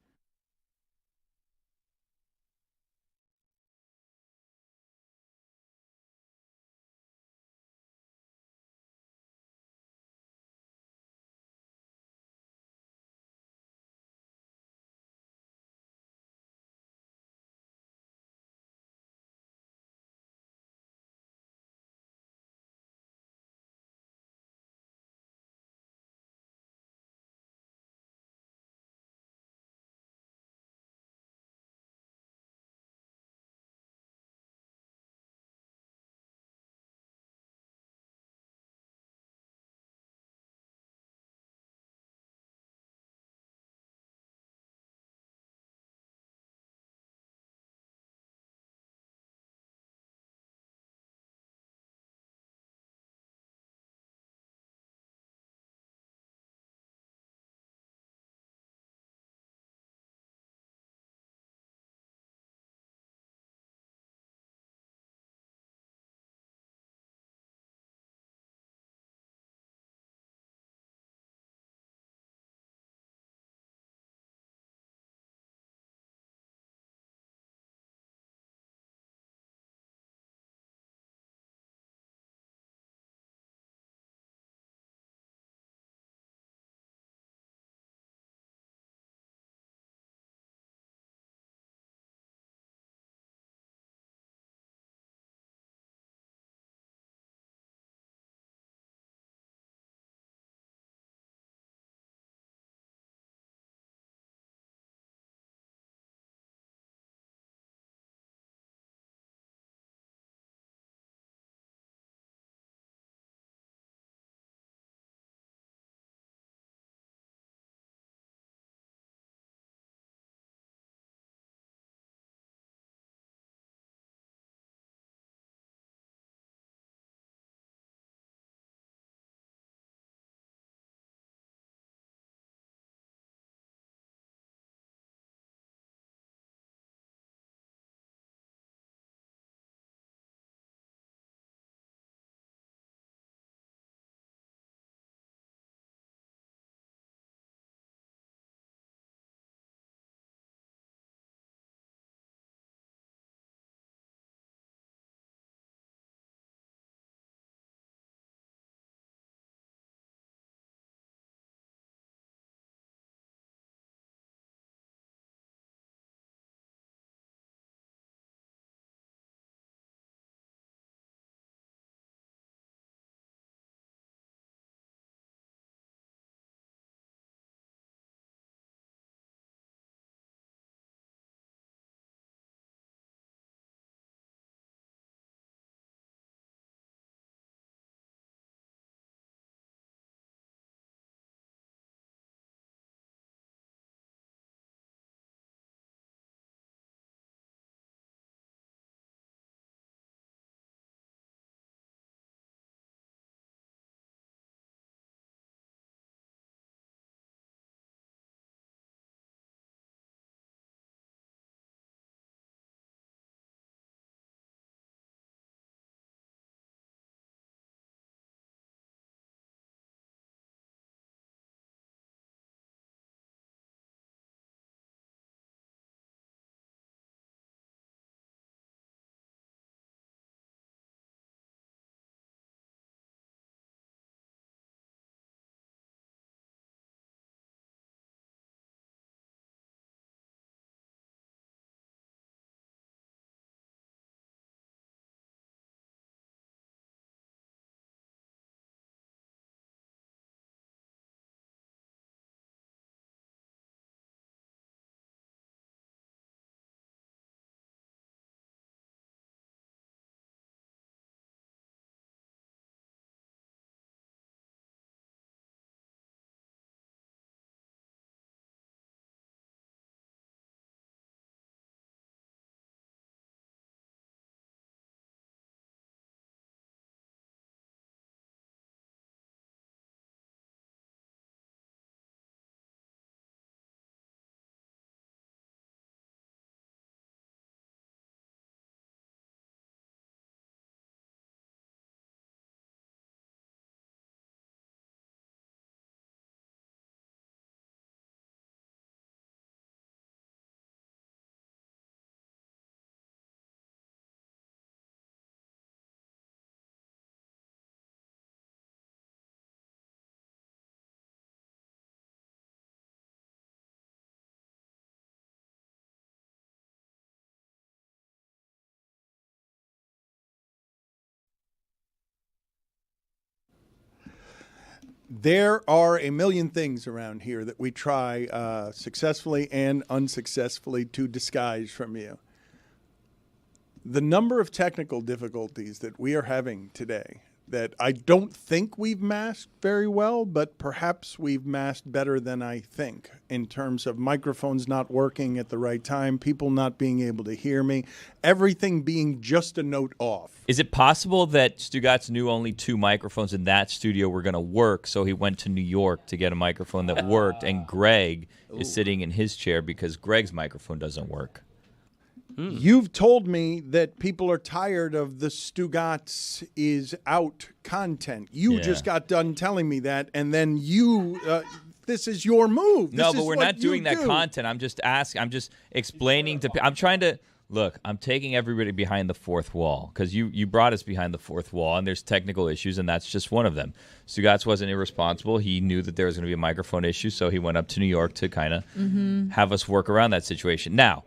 There are a million things around here that we try successfully and unsuccessfully to disguise from you. The number of technical difficulties that we are having today that I don't think we've masked very well, but perhaps we've masked better than I think in terms of microphones not working at the right time, people not being able to hear me, everything being just a note off. Is it possible that Stugotz knew only 2 microphones in that studio were going to work, so he went to New York to get a microphone that worked, and Greg is sitting in his chair because Greg's microphone doesn't work? You've told me that people are tired of the Stugotz is out content. You just got done telling me that, and then this is your move. No, This but is we're what not doing you that do. content. I'm just asking. I'm just explaining to. I'm trying to look. I'm taking everybody behind the fourth wall because you brought us behind the fourth wall, and there's technical issues, and that's just one of them. Stugotz wasn't irresponsible. He knew that there was going to be a microphone issue, so he went up to New York to kind of have us work around that situation. Now,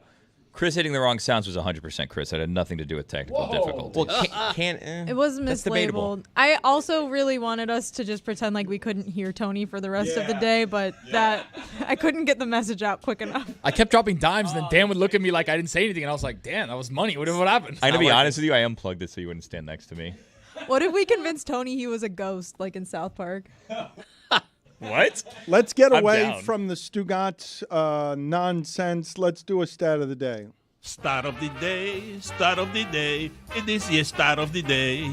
Chris hitting the wrong sounds was 100% Chris. It had nothing to do with technical difficulties. Well, It was That's debatable. mislabeled. I also really wanted us to just pretend like we couldn't hear Tony for the rest of the day, but that I couldn't get the message out quick enough. I kept dropping dimes, and then Dan would look at me like I didn't say anything, and I was like, "Dan, that was money. What happened?" I'm gonna be honest with you. I unplugged it so you wouldn't stand next to me. What if we convinced Tony he was a ghost, like in South Park? What? Let's get I'm away down. from the Stugotz nonsense. Let's do a stat of the day. Start of the day, start of the day. It is your start of the day.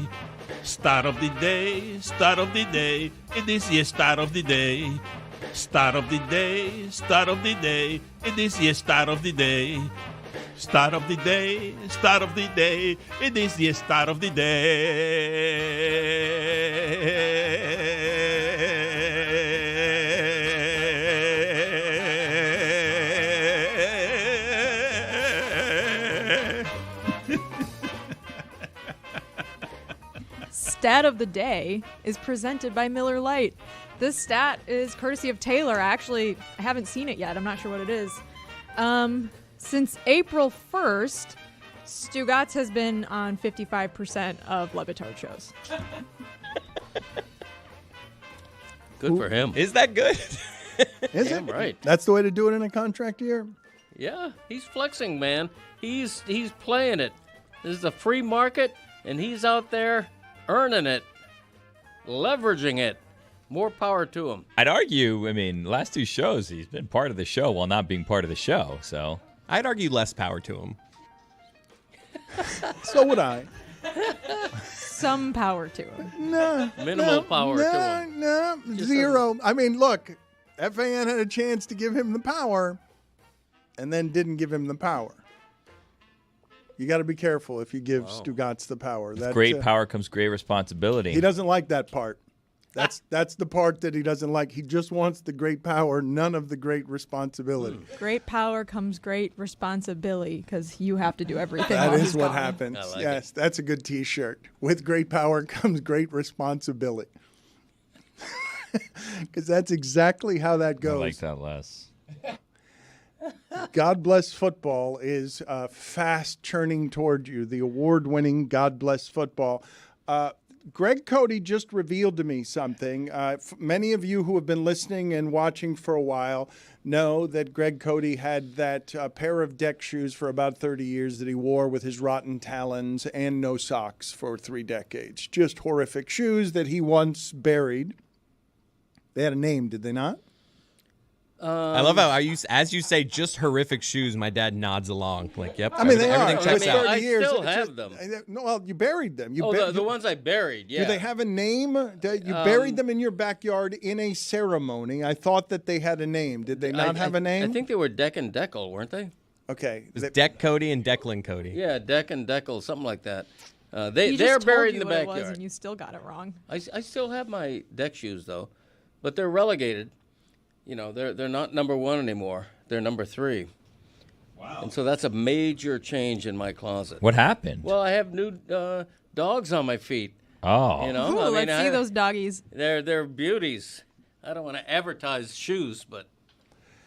Start of the day, start of the day. It is your start of the day. Start of the day, start of the day. It is your start of the day. Start of the day, start of the day. It is your start of the day. Stat of the day is presented by Miller Lite. This stat is courtesy of Taylor. Actually, I haven't seen it yet. I'm not sure what it is. Since April 1st, Stugotz has been on 55% of Le Batard shows. Good for him. Is that good? Is Damn it? right. That's the way to do it in a contract year? Yeah, he's flexing, man. He's playing it. This is a free market, and he's out there earning it, leveraging it. More power to him. I'd argue, last 2 shows, he's been part of the show while not being part of the show, so. I'd argue less power to him. So would I. Some power to him. Minimal power to him. No, zero. Look, FAN had a chance to give him the power and then didn't give him the power. You got to be careful if you give Stugotz the power. With great power comes great responsibility. He doesn't like that part. That's the part that he doesn't like. He just wants the great power, none of the great responsibility. Great power comes great responsibility because you have to do everything. That while is he's what gone. happens. I like Yes, that's a good T-shirt. With great power comes great responsibility. Because that's exactly how that I goes. like that less. God Bless Football is fast churning toward you. The award-winning God Bless Football. Greg Cody just revealed to me something. Many of you who have been listening and watching for a while know that Greg Cody had that pair of deck shoes for about 30 years that he wore with his rotten talons and no socks for 3 decades. Just horrific shoes that he once buried. They had a name, did they not? I love how as you say just horrific shoes, my dad nods along. Like, yep. They everything are. checks With out. 30 years, still it's have them. No, well, you buried them. The ones I buried, yeah. Do they have a name? You buried them in your backyard in a ceremony. I thought that they had a name. Did they not have a name? I think they were Deck and Deckel, weren't they? Okay. It was Deck Cody and Declan Cody. Yeah, Deck and Deckel, something like that. He They're just buried told in the you what it was backyard. and you still got it wrong. I still have my deck shoes, though, but they're relegated. You know, they're not number 1 anymore. They're number 3. Wow. And so that's a major change in my closet. What happened? Well, I have new dogs on my feet. Oh. You know, Ooh, let's see those doggies. They're beauties. I don't want to advertise shoes, but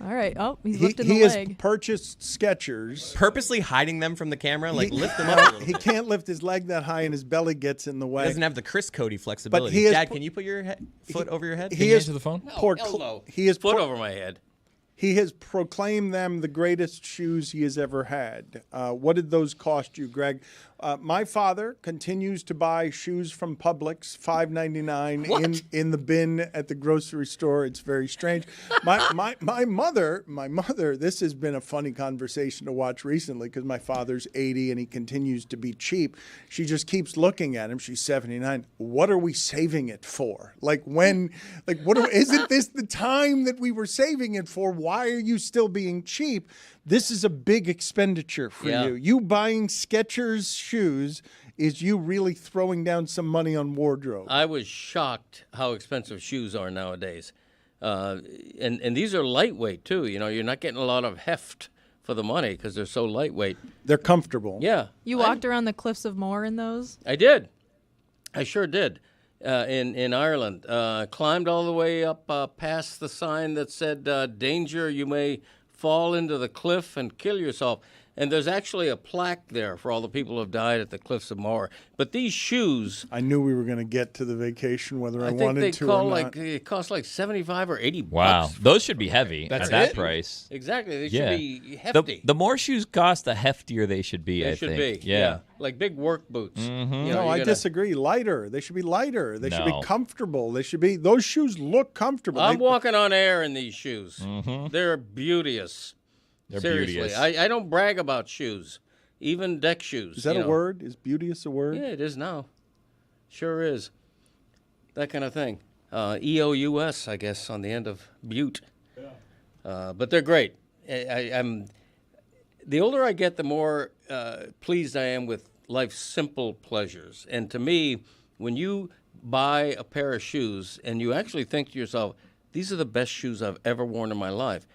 All right. Oh, he's lifting he the has leg. purchased Skechers. Purposely hiding them from the camera, like lift them up a little He bit. can't lift his leg that high, and his belly gets in the way. He doesn't have the Chris Cody flexibility. he has Dad, pu- can you put your foot over your head? He is Answer the phone. He is foot over my head. He has proclaimed them the greatest shoes he has ever had. What did those cost you, Greg? My father continues to buy shoes from Publix, $5.99 in the bin at the grocery store. It's very strange. My mother. This has been a funny conversation to watch recently because my father's 80 and he continues to be cheap. She just keeps looking at him. She's 79. What are we saving it for? Isn't this the time that we were saving it for? Why are you still being cheap? This is a big expenditure for you. You buying Skechers shoes is you really throwing down some money on wardrobe. I was shocked how expensive shoes are nowadays. And these are lightweight, too. You know, you're not getting a lot of heft for the money because they're so lightweight. They're comfortable. Yeah. You walked around the Cliffs of Moher in those? I did. I sure did. In Ireland. Climbed all the way up past the sign that said, danger, you may fall into the cliff and kill yourself. And there's actually a plaque there for all the people who have died at the Cliffs of Moher. But these shoes, I knew we were going to get to the vacation, whether I I think wanted they to call or not. it cost like $75 or $80. Wow, those should be heavy That's at that it? price. Exactly, they Yeah. should be hefty. The more shoes cost, the heftier they should be. They I should think. be, yeah, like big work boots. Mhm. No, I disagree. Lighter. They should be lighter. They should be No. comfortable. They should be. Those shoes look comfortable. I'm They- walking on air in these shoes. Mhm. They're beauteous. They're Seriously, beauteous. I don't brag about shoes, even deck shoes. Is that you a know. word? Is beauteous a word? Yeah, it is now. Sure is. That kind of thing. EOUS, I guess, on the end of Butte. But they're great. I'm the older I get, the more pleased I am with life's simple pleasures. And to me, when you buy a pair of shoes and you actually think to yourself, these are the best shoes I've ever worn in my life,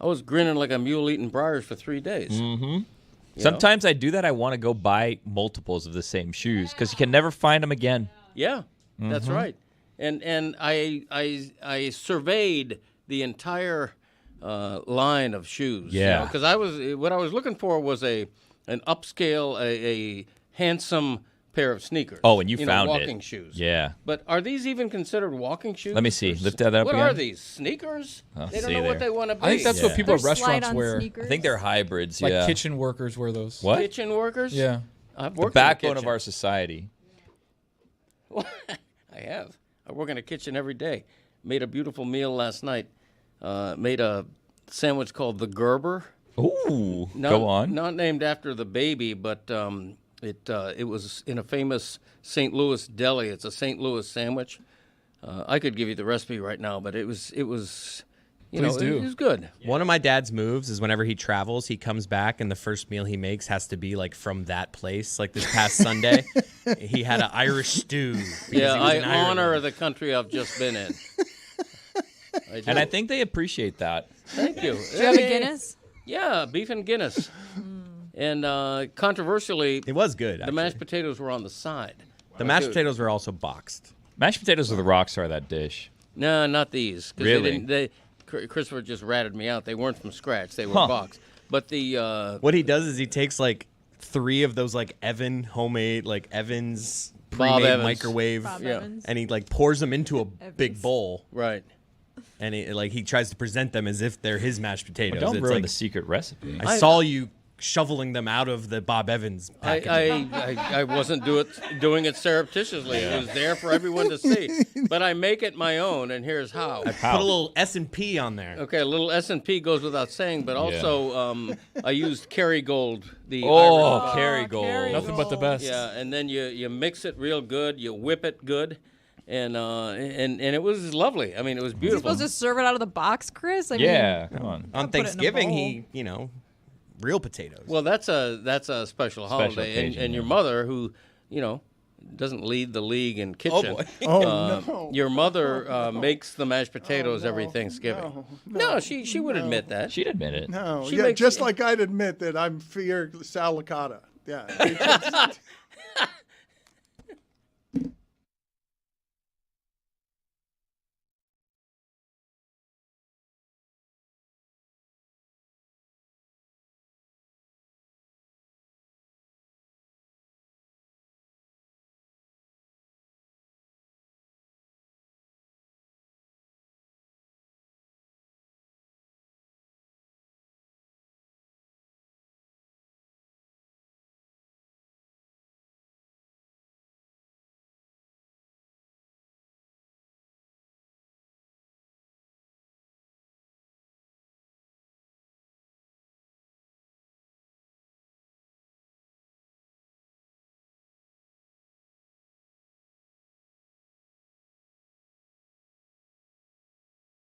I was grinning like a mule eating briars for 3 days. Mm-hmm. You Sometimes I do that. I want to go buy multiples of the same shoes because you can never find them again. Yeah, that's Mhm. right. And I surveyed the entire line of shoes. Yeah. Because what I was looking for was an upscale, a handsome pair of sneakers. Oh, and you found it. walking shoes. Yeah. But are these even considered walking shoes? Let me see. Lift that up What again. are these? Sneakers? Oh, They don't see know there. what they want to be. I think that's what people They're at restaurants slide-on wear. sneakers. I think they're hybrids. Like yeah. kitchen workers wear those. What? Kitchen workers? Yeah. I've The worked in a backbone of kitchen. our society. I have. I work in a kitchen every day. Made a beautiful meal last night. Made a sandwich called the Gerber. Ooh. Go on. Not named after the baby, but it was in a famous St. Louis deli. It's a St. Louis sandwich. I could give you the recipe right now, but it was you Please know, do. it was good. One of my dad's moves is whenever he travels, he comes back and the first meal he makes has to be like from that place. Like this past Sunday, he had an Irish stew. because Yeah, he was I in Ireland. honor the country I've just been in. And I think they appreciate that. Thank you. Do you have a Guinness? Yeah, beef and Guinness. And controversially, It was good. the actually. mashed potatoes were on the side. The mashed potatoes were also boxed. Mashed potatoes are the rock star of that dish. No, not these. 'Cause Really? Christopher just ratted me out. They weren't from scratch. They were Huh. boxed. But the What he does is he takes like 3 of those like Evan homemade like Evans Bob pre-made Evans. microwave, Bob Yeah. Evans. and he like pours them into a big bowl, right. and he tries to present them as if they're his mashed potatoes. Don't It's ruin like, the secret recipe. I saw you shoveling them out of the Bob Evans package. I wasn't doing it surreptitiously. It was there for everyone to see. But I make it my own, and here's how. Put a little S&P on there. Okay, a little S&P goes without saying, but also I used Kerrygold. The Oh, Irish- Kerrygold. Nothing but the best. Yeah, and then you mix it real good. You whip it good, and it was lovely. I mean, it was Is he beautiful. supposed to serve it out of the box, Chris? I Yeah, mean, come on. On put it in a Thanksgiving, bowl. real potatoes. Well, that's a special holiday, occasion, and your yeah. mother, who doesn't lead the league in kitchen. boy. No. Your mother makes the mashed potatoes every Thanksgiving. No, she would admit that. She'd admit it. No, She yeah, makes- just like I'd admit that I'm fear salicotta. Yeah.